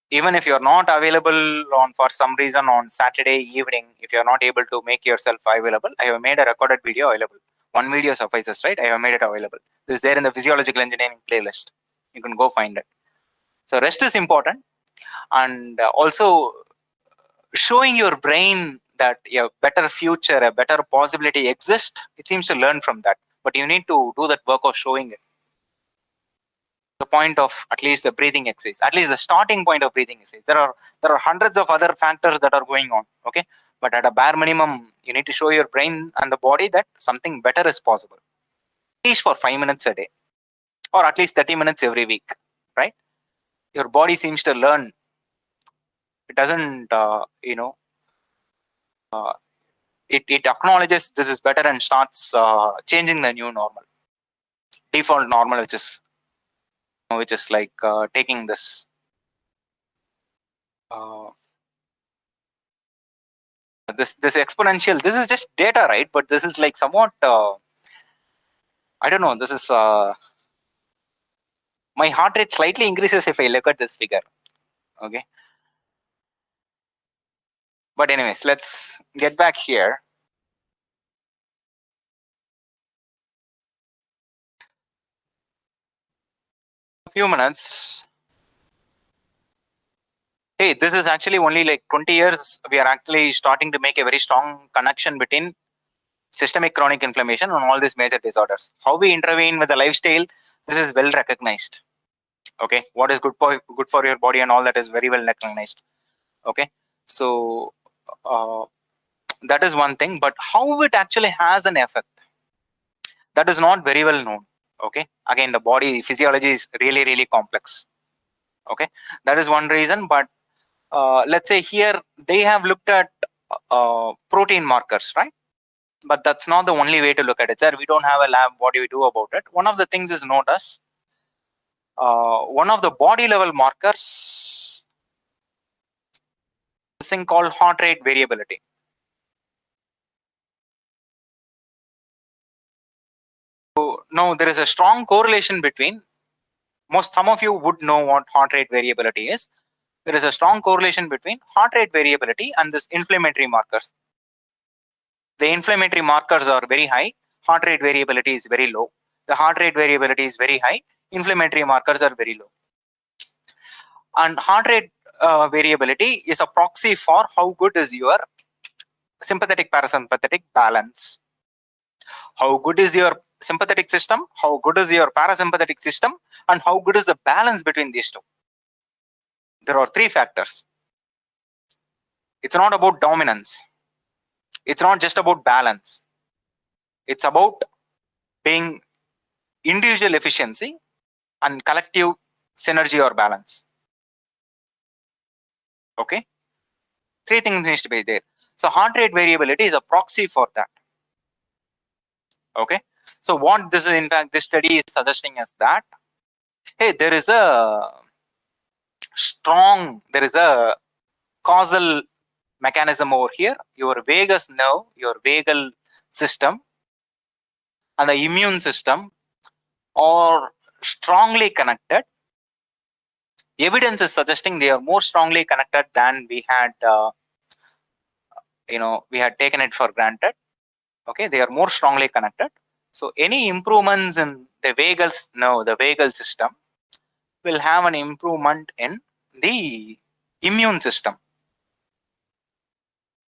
even if you're not available on for some reason on Saturday evening, if you're not able to make yourself available, I have made a recorded video available. One video suffices, right? I have made it available. This is there in the physiological engineering playlist. You can go find it. So rest is important, and also showing your brain that a better future, a better possibility exists. It seems to learn from that, but you need to do that work of showing it. The point of at least the breathing exercise, at least the starting point of breathing exercise. There are hundreds of other factors that are going on. Okay, but at a bare minimum, you need to show your brain and the body that something better is possible. At least for 5 minutes a day, or at least 30 minutes every week. Right? Your body seems to learn. It doesn't, it acknowledges this is better and starts changing the new normal, default normal, which is like taking this. This exponential, this is just data, right? But this is like somewhat, I don't know, this is, my heart rate slightly increases if I look at this figure, okay? But anyways, let's get back here. A few minutes. Hey, this is actually only like 20 years. We are actually starting to make a very strong connection between systemic chronic inflammation and all these major disorders. How we intervene with the lifestyle, this is well recognized. Okay, what is good for your body and all that is very well recognized. Okay, so that is one thing, but how it actually has an effect, that is not very well known. Okay, again, the body physiology is really, really complex. Okay, that is one reason. But let's say here they have looked at protein markers, right? But that's not the only way to look at it, sir. We don't have a lab. What do we do about it? One of the things is notice one of the body level markers, this thing called heart rate variability. So now there is a strong correlation between, some of you would know what heart rate variability is. There is a strong correlation between heart rate variability and this inflammatory markers. The inflammatory markers are very high, heart rate variability is very low. The heart rate variability is very high, inflammatory markers are very low. And heart rate variability is a proxy for how good is your sympathetic parasympathetic balance. How good is your sympathetic system, how good is your parasympathetic system, and how good is the balance between these two. There are three factors. It's not about dominance. It's not just about balance. It's about being individual efficiency and collective synergy or balance. Okay, three things needs to be there. So heart rate variability is a proxy for that. Okay, so what this is, in fact, this study is suggesting is that, hey, there is a causal mechanism over here. Your vagus nerve, your vagal system, and the immune system are strongly connected. Evidence is suggesting they are more strongly connected than we had, we had taken it for granted. Okay, they are more strongly connected. So any improvements in the vagus nerve, the vagal system, will have an improvement in the immune system.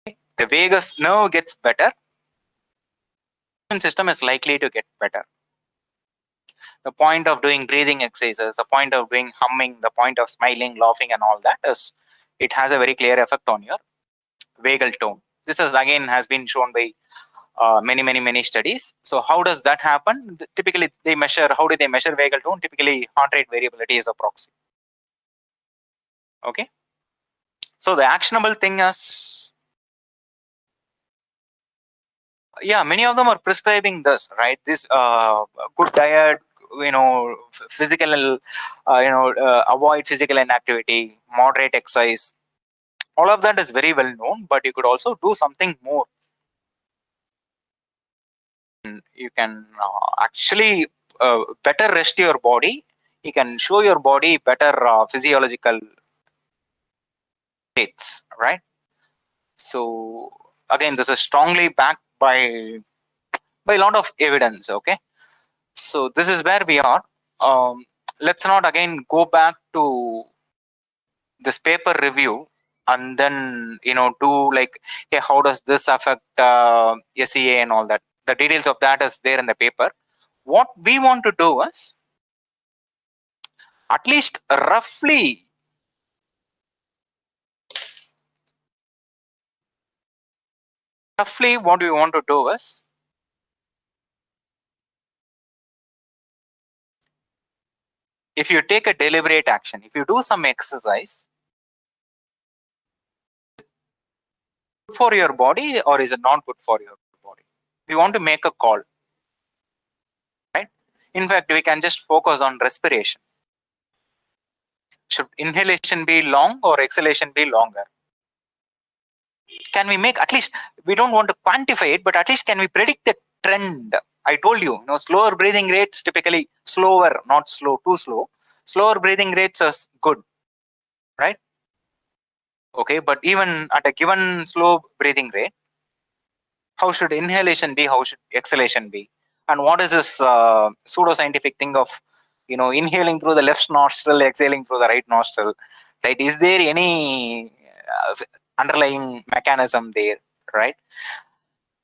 Okay? The vagus nerve gets better, immune system is likely to get better. The point of doing breathing exercises, the point of doing humming, the point of smiling, laughing, and all that is it has a very clear effect on your vagal tone. This is again has been shown by many studies. So how does that happen? Typically, they measure. How do they measure vagal tone? Typically, heart rate variability is a proxy. Okay. So the actionable thing is, yeah, many of them are prescribing this, right? This good diet, physical, avoid physical inactivity, moderate exercise. All of that is very well known, but you could also do something more. You can actually better rest your body. You can show your body better physiological states, right? So again, this is strongly backed by a lot of evidence. Okay, so this is where we are. Let's not again go back to this paper review and then do like, hey, how does this affect SEA and all that. The details of that is there in the paper. What we want to do is at least roughly what we want to do is if you take a deliberate action, if you do some exercise, good for your body or is it not good for your body? We want to make a call, right? In fact, we can just focus on respiration. Should inhalation be long or exhalation be longer? Can we make, at least, we don't want to quantify it, but at least can we predict the trend? I told you, slower breathing rates, typically slower, not slow, too slow. Slower breathing rates are good, right? Okay, but even at a given slow breathing rate, how should inhalation be? How should exhalation be? And what is this pseudoscientific thing of, inhaling through the left nostril, exhaling through the right nostril, right? Is there any underlying mechanism there, right?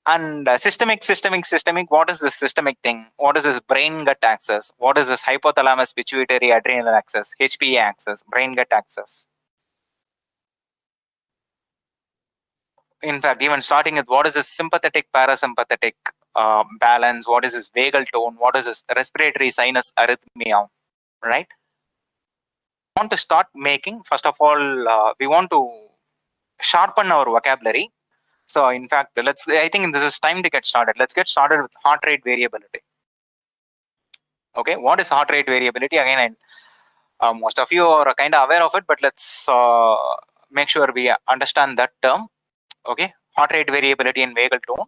And systemic, what is this systemic thing? What is this brain gut axis? What is this hypothalamus pituitary adrenal axis, HPA axis, brain gut axis? In fact, even starting with what is this sympathetic parasympathetic balance, what is this vagal tone, what is this respiratory sinus arrhythmia, right? We want to start making, first of all, we want to sharpen our vocabulary. So in fact, I think this is time to get started. Let's get started with heart rate variability. Okay, what is heart rate variability? Again, most of you are kind of aware of it, but let's make sure we understand that term. Okay, heart rate variability and vagal tone.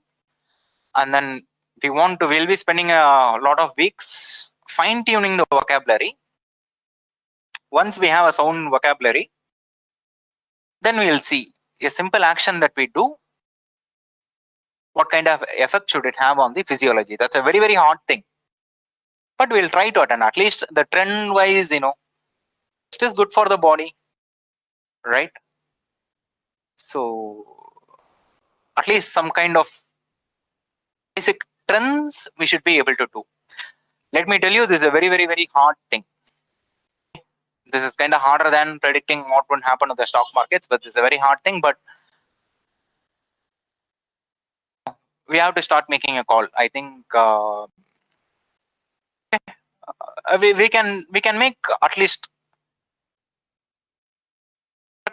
And then we'll be spending a lot of weeks fine-tuning the vocabulary. Once we have a sound vocabulary, then we'll see a simple action that we do, what kind of effect should it have on the physiology. That's a very, very hard thing. But we'll try to attend, at least the trend-wise, it is good for the body, right? So at least some kind of basic trends we should be able to do. Let me tell you, this is a very, very, very hard thing. This is kind of harder than predicting what would happen to the stock markets, but this is a very hard thing. But we have to start making a call. I think we can make at least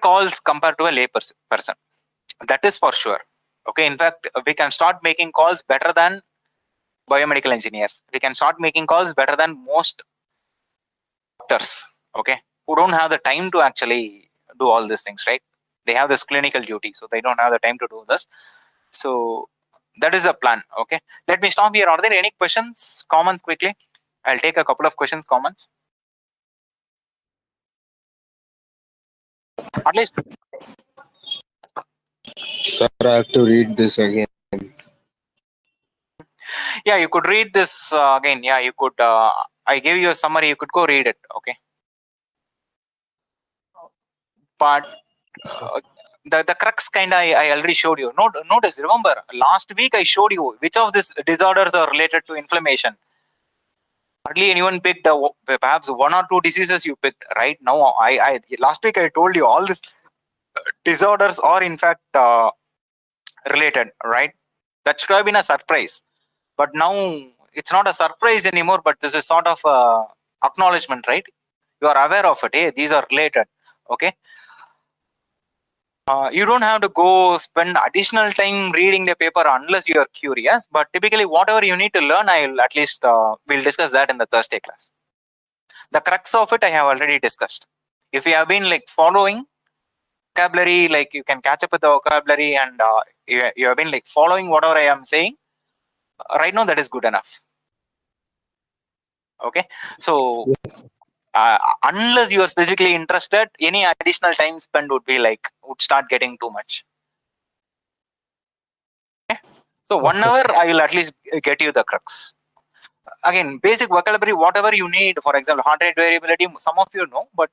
calls compared to a lay person. That is for sure. Okay. In fact, we can start making calls better than biomedical engineers. We can start making calls better than most doctors. Okay, who don't have the time to actually do all these things, right? They have this clinical duty, so they don't have the time to do this. So that is the plan. Okay, let me stop here. Are there any questions, comments quickly? I'll take a couple of questions, comments. At least, Sir, I have to read this again. yeah, you could read this again. Yeah, you could. I gave you a summary. You could go read it. Okay, but the crux kind of I already showed you. Notice, remember, last week I showed you which of these disorders are related to inflammation. Hardly anyone picked perhaps one or two diseases you picked. Right now, I last week I told you all these disorders are in fact related. Right, That should have been a surprise. But now it's not a surprise anymore, but this is sort of acknowledgement, right? You are aware of it. Hey, these are related. Okay. You don't have to go spend additional time reading the paper unless you are curious. But typically, whatever you need to learn, I'll at least we'll discuss that in the Thursday class. The crux of it, I have already discussed. If you have been like following vocabulary, like you can catch up with the vocabulary, and you have been like following whatever I am saying. Right now, that is good enough. Okay, so Yes. unless you are specifically interested, any additional time spent would start getting too much. Okay? So 1 hour, I will at least get you the crux. Again, basic vocabulary, whatever you need. For example, heart rate variability. Some of you know, but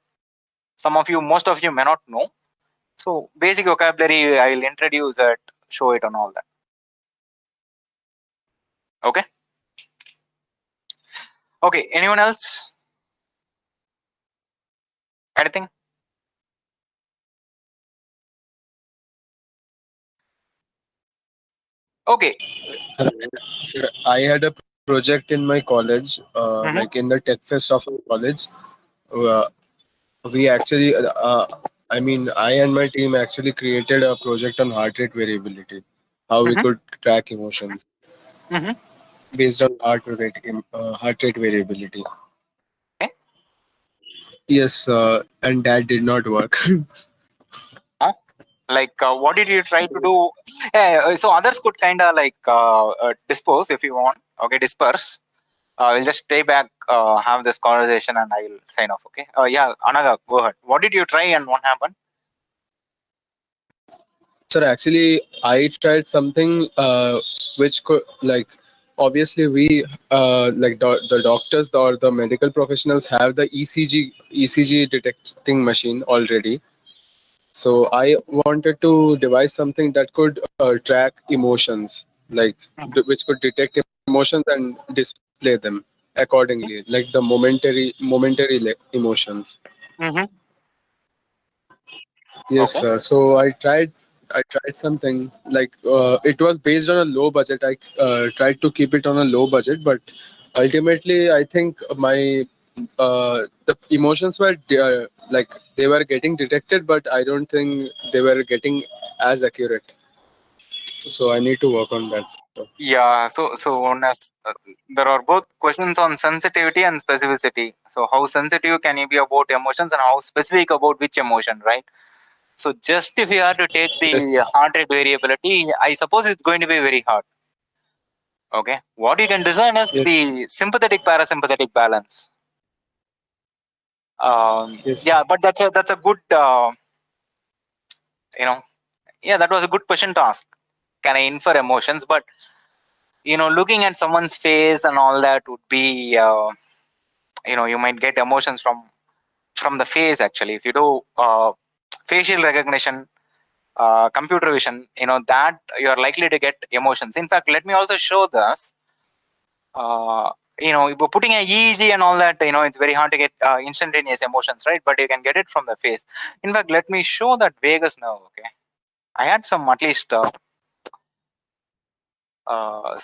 most of you may not know. So basic vocabulary, I will introduce it, show it, and all that. Okay. Okay. Anyone else? Anything? Okay. Sir, I had a project in my college, Mhm. like in the tech fest of our college. Uh, we actually, I mean, I and my team actually created a project on heart rate variability, how we Mhm. could track emotions Mhm. based on heart rate variability. Okay. Yes, and that did not work. What did you try to do? So others could kind of dispose if you want. Okay, disperse. We'll just stay back, have this conversation, and I will sign off. Okay. Yeah, Anaga, go ahead. What did you try and what happened? Sir, actually, I tried something which could, like, obviously we the doctors or the medical professionals have the ECG detecting machine already. So I wanted to devise something that could track emotions, like Mhm. which could detect emotions and display them accordingly, like the momentary emotions. Mhm. Yes, Okay. so I tried something like it was based on a low budget. I tried to keep it on a low budget, but ultimately, I think the emotions were like they were getting detected, but I don't think they were getting as accurate. So I need to work on that. So, Yeah. There are both questions on sensitivity and specificity. So how sensitive can you be about emotions, and how specific about which emotion, right? So just if you are to take yes, the heart rate variability, I suppose it's going to be very hard. Okay. What you can design is yes, the sympathetic parasympathetic balance. yes, Yeah, but that's a good you know yeah, that was a good question to ask. Can I infer emotions? But looking at someone's face and all that would be you might get emotions from the face. Actually, if you do facial recognition, computer vision, that you are likely to get emotions. In fact, let me also show this. uh, if we're putting a EEG and all that, it's very hard to get instantaneous emotions, right? But you can get it from the face. In fact, let me show that vagus nerve. Okay, I had some at least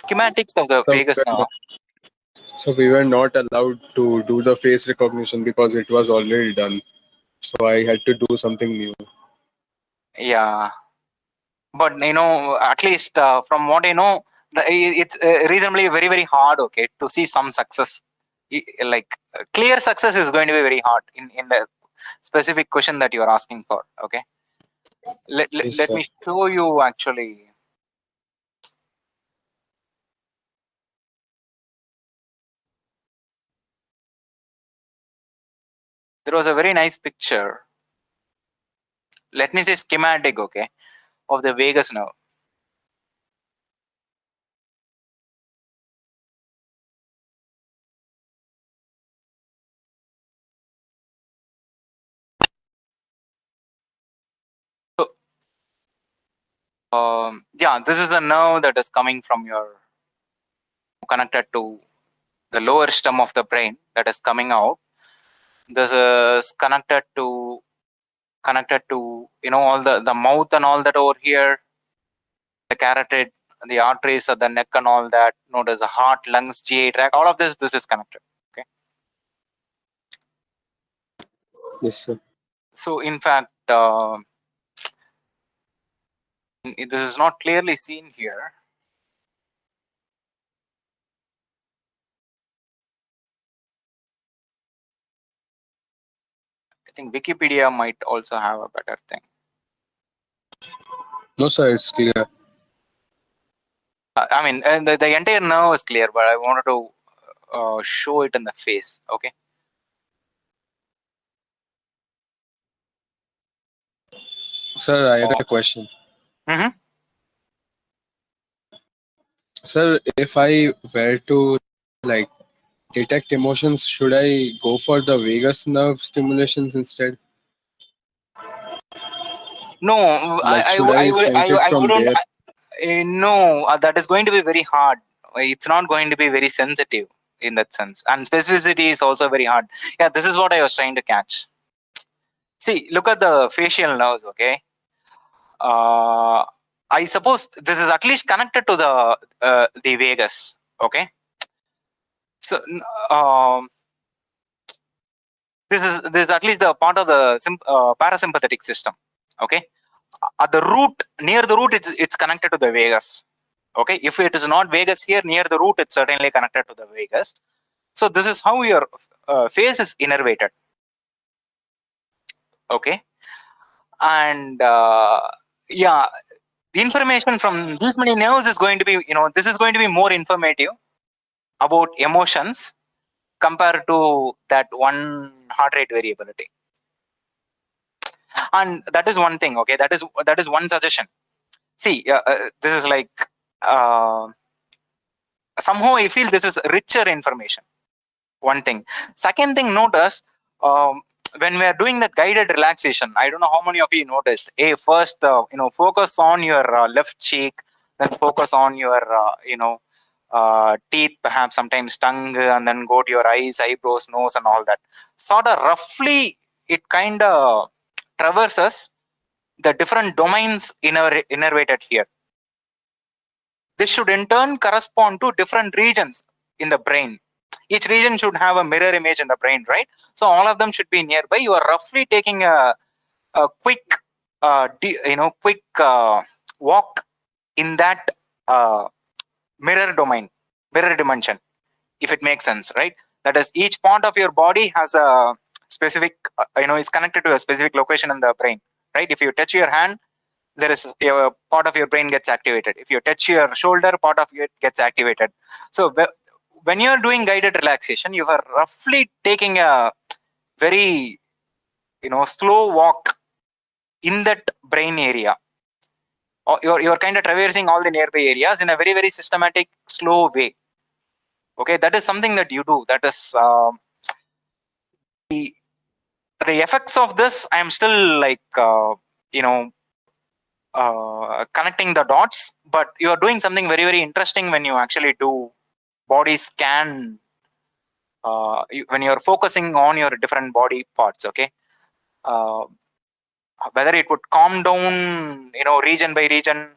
schematics of the so vagus nerve. we were not allowed to do the face recognition because it was already done. So I had to do something new. Yeah, but at least from what I know, it's reasonably very very hard. Okay, to see some success. Clear success is going to be very hard in the specific question that you are asking for. Okay, Yes, let sir. me show you actually. There was a very nice picture. Let me say schematic, okay, of the vagus nerve. So, yeah, this is the nerve that is coming from your connected to the lower stem of the brain that is coming out. This is connected to all the mouth and all that over here, the carotid the arteries of the neck and all that. Notice the heart, lungs, GI tract, all of this is connected. Okay. Yes, sir. So in fact, this is not clearly seen here. I think Wikipedia might also have a better thing. No, sir, it's clear. I mean, and the entire nerve is clear, but I wanted to show it in the face. Okay. Sir, I had a question. Mm-hmm. Sir, if I were to like detect emotions, should I go for the vagus nerve stimulations instead? No, Like, should I sense it I from wouldn't. there? No, that is going to be very hard. It's not going to be very sensitive in that sense, and specificity is also very hard. Yeah, this is what I was trying to catch. See, look at the facial nerves. Okay, I suppose this is at least connected to the vagus. Okay, so this is at least the part of the parasympathetic system. Okay, at the root, near the root, it's connected to the vagus. Okay, if it is not vagus here, near the root, it's certainly connected to the vagus. So this is how your face is innervated. Okay, and yeah, the information from these many nerves is going to be, this is going to be more informative about emotions compared to that one heart rate variability. And that is one thing. Okay, that is one suggestion. See, this is like somehow I feel this is richer information. One thing. Second thing, notice when we are doing that guided relaxation, I don't know how many of you noticed. First, focus on your left cheek, then focus on your, teeth, perhaps sometimes tongue, and then go to your eyes, eyebrows, nose, and all that. Sort of roughly, it kind of traverses the different domains innervated here. This should in turn correspond to different regions in the brain. Each region should have a mirror image in the brain, right? So all of them should be nearby. You are roughly taking a quick, quick walk in that mirror dimension, if it makes sense, right? That is, each part of your body has a specific, is connected to a specific location in the brain, right? If you touch your hand, there is a part of your brain gets activated. If you touch your shoulder, part of it gets activated. So when you're doing guided relaxation, you are roughly taking a very, slow walk in that brain area. Or you're kind of traversing all the nearby areas in a very, very systematic, slow way. Okay, that is something that you do. That is the effects of this. I am still like, connecting the dots, but you are doing something very, very interesting when you actually do body scan, when you're focusing on your different body parts. Okay, whether it would calm down, region by region,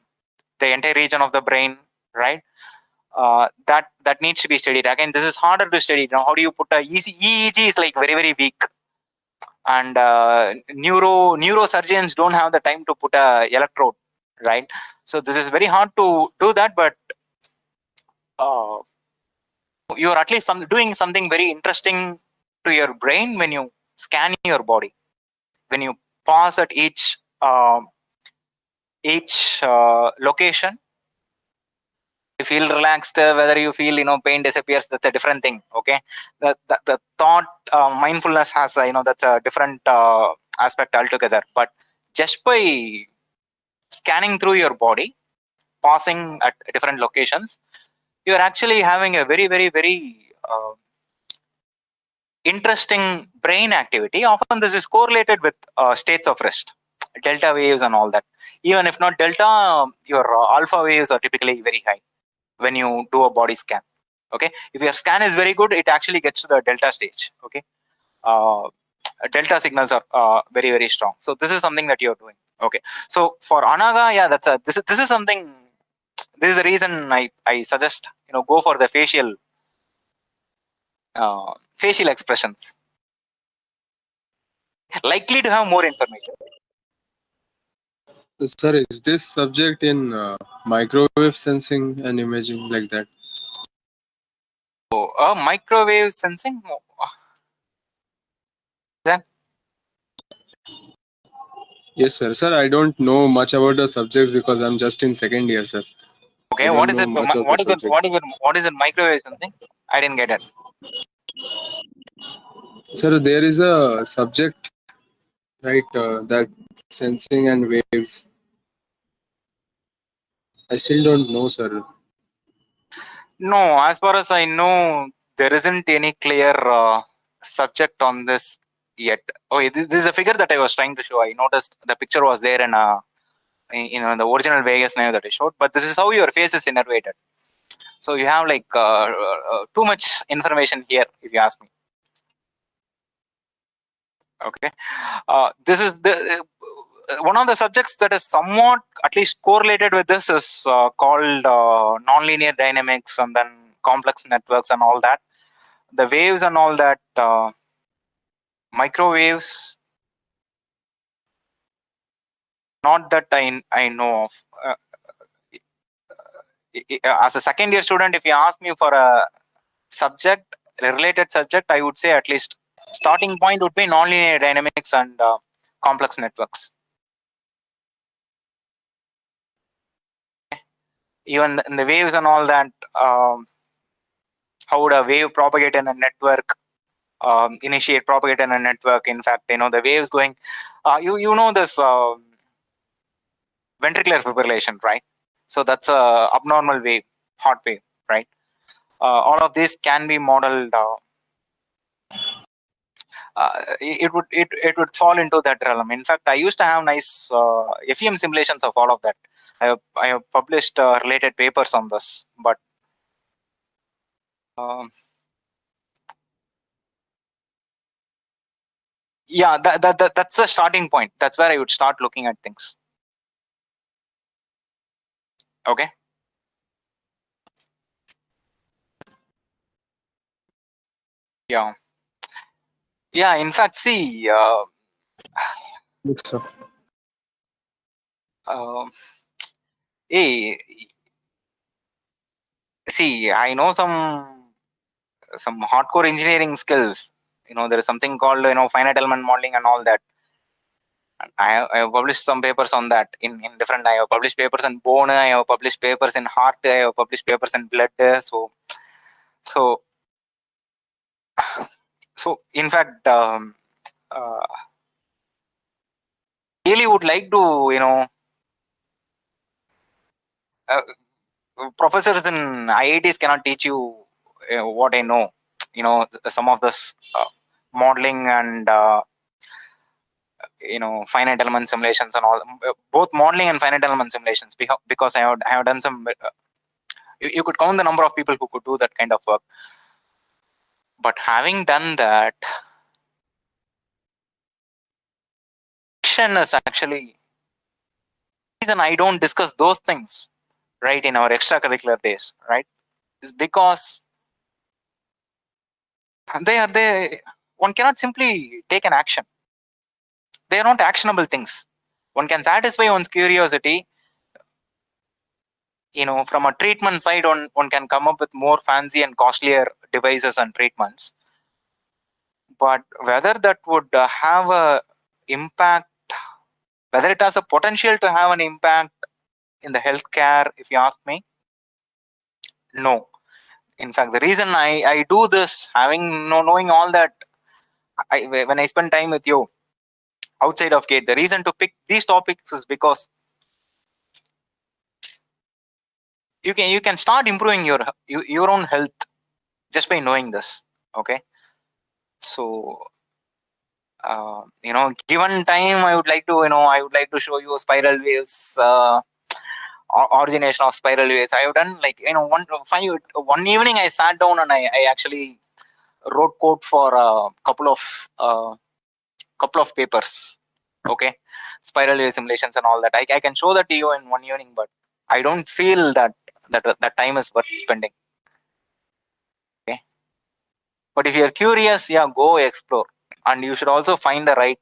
the entire region of the brain, right? That needs to be studied. Again, this is harder to study. How do you put a EEG is like very, very weak, and neurosurgeons don't have the time to put a electrode, right? So this is very hard to do that, but you are at least doing something very interesting to your brain when you scan your body, when you pause at each location. You feel relaxed, whether you feel pain disappears, that's a different thing. Okay, the thought mindfulness has that's a different aspect altogether. But just by scanning through your body, pausing at different locations, you're actually having a very, very, very interesting brain activity. Often this is correlated with states of rest, delta waves and all that. Even if not delta, your alpha waves are typically very high when you do a body scan. Okay, if your scan is very good, it actually gets to the delta stage. Okay, delta signals are very, very strong. So this is something that you're doing. Okay, so for anaga, yeah, this is something this is the reason I suggest, go for the facial expressions, likely to have more information. Sir, is this subject in microwave sensing and imaging like that? So, microwave sensing. Yes, sir. Sir, I don't know much about the subjects because I'm just in second year, sir. Okay, I what don't is know it? much of the subject. What is it? Microwave sensing? I didn't get it. Sir, there is a subject, right, that sensing and waves. I still don't know, sir. No, as far as I know, there isn't any clear subject on this yet. Okay, this is a figure that I was trying to show. I noticed the picture was there in the original Vegas name that I showed, but this is how your face is innervated. So you have like too much information here, if you ask me. Okay, this is the one of the subjects that is somewhat at least correlated with this is called nonlinear dynamics, and then complex networks and all that. The waves and all that, microwaves, not that I know of. As a second year student, if you ask me for a related subject, I would say at least starting point would be nonlinear dynamics and complex networks. Even in the waves and all that, how would a wave propagate in a network, initiate, propagate in a network? In fact, the waves going, you know this ventricular fibrillation, right? So that's a abnormal wave, hot wave, right? All of this can be modeled. It would fall into that realm. In fact, I used to have nice FEM simulations of all of that. I have published related papers on this, but yeah, that's the starting point. That's where I would start looking at things. Okay. Yeah. Yeah. In fact, see. Yes, sir. Hey, see, I know some hardcore engineering skills. There is something called finite element modeling and all that. I have published some papers on that in different. I have published papers in bone. I have published papers in heart. I have published papers in blood. So in fact, really would like to professors in IITs cannot teach you what I know. Some of this modeling and finite element simulations and all, both modeling and finite element simulations, because I have done some. You could count the number of people who could do that kind of work. But having done that, is actually the reason I don't discuss those things, right, in our extracurricular days, right, is because one cannot simply take an action. They are not actionable things. One can satisfy one's curiosity. From a treatment side, one can come up with more fancy and costlier devices and treatments. But whether that would have a impact, whether it has a potential to have an impact in the healthcare, if you ask me, no. In fact, the reason I do this, knowing all that, when I spend time with you outside of GATE, the reason to pick these topics is because you can start improving your own health just by knowing this. Okay, so given time, I would like to show you spiral waves, origination of spiral waves. I have done one evening I sat down and I actually wrote code for a couple of papers. Okay, spiral wave simulations and all that. I can show that to you in one evening, but I don't feel that that time is worth spending. Okay, but if you're curious, yeah, go explore, and you should also find the right.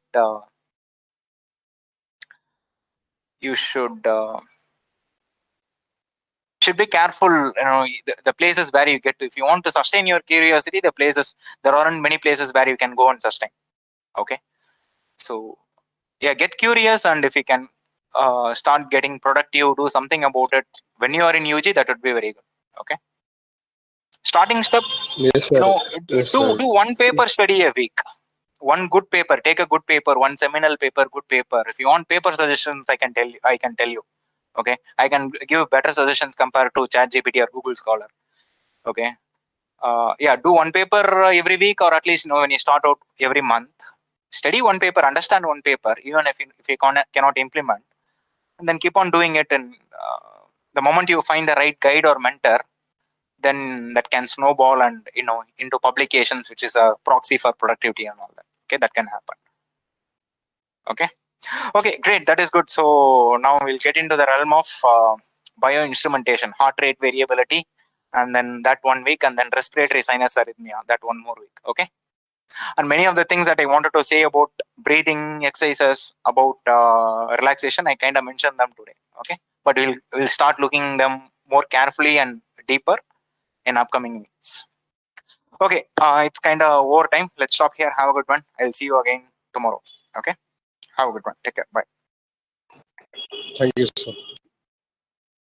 You should be careful. The places where you get to. If you want to sustain your curiosity, there aren't many places where you can go and sustain. Okay, so yeah, get curious, and if you can start getting productive, do something about it when you are in UG, that would be very good. Okay, starting step, Yes, sir. Yes, sir. do one paper study a week. One good paper, take a good paper, one seminal paper, good paper. If you want paper suggestions, I can tell you. Okay, I can give better suggestions compared to ChatGPT or Google Scholar. Okay, yeah, do one paper every week, or at least when you start out every month. Study one paper, understand one paper, even if you cannot implement, and then keep on doing it. And the moment you find the right guide or mentor, then that can snowball and into publications, which is a proxy for productivity and all that. Okay, that can happen. Okay, great, that is good. So now we'll get into the realm of bioinstrumentation, heart rate variability, and then that 1 week, and then respiratory sinus arrhythmia, that 1 more week. Okay, and many of the things that I wanted to say about breathing exercises, about relaxation, I kind of mentioned them today. Okay, but we'll start looking them more carefully and deeper in upcoming weeks. Okay, it's kind of overtime. Let's stop here. Have a good one. I'll see you again tomorrow. Okay, have a good one. Take care. Bye. Thank you, sir.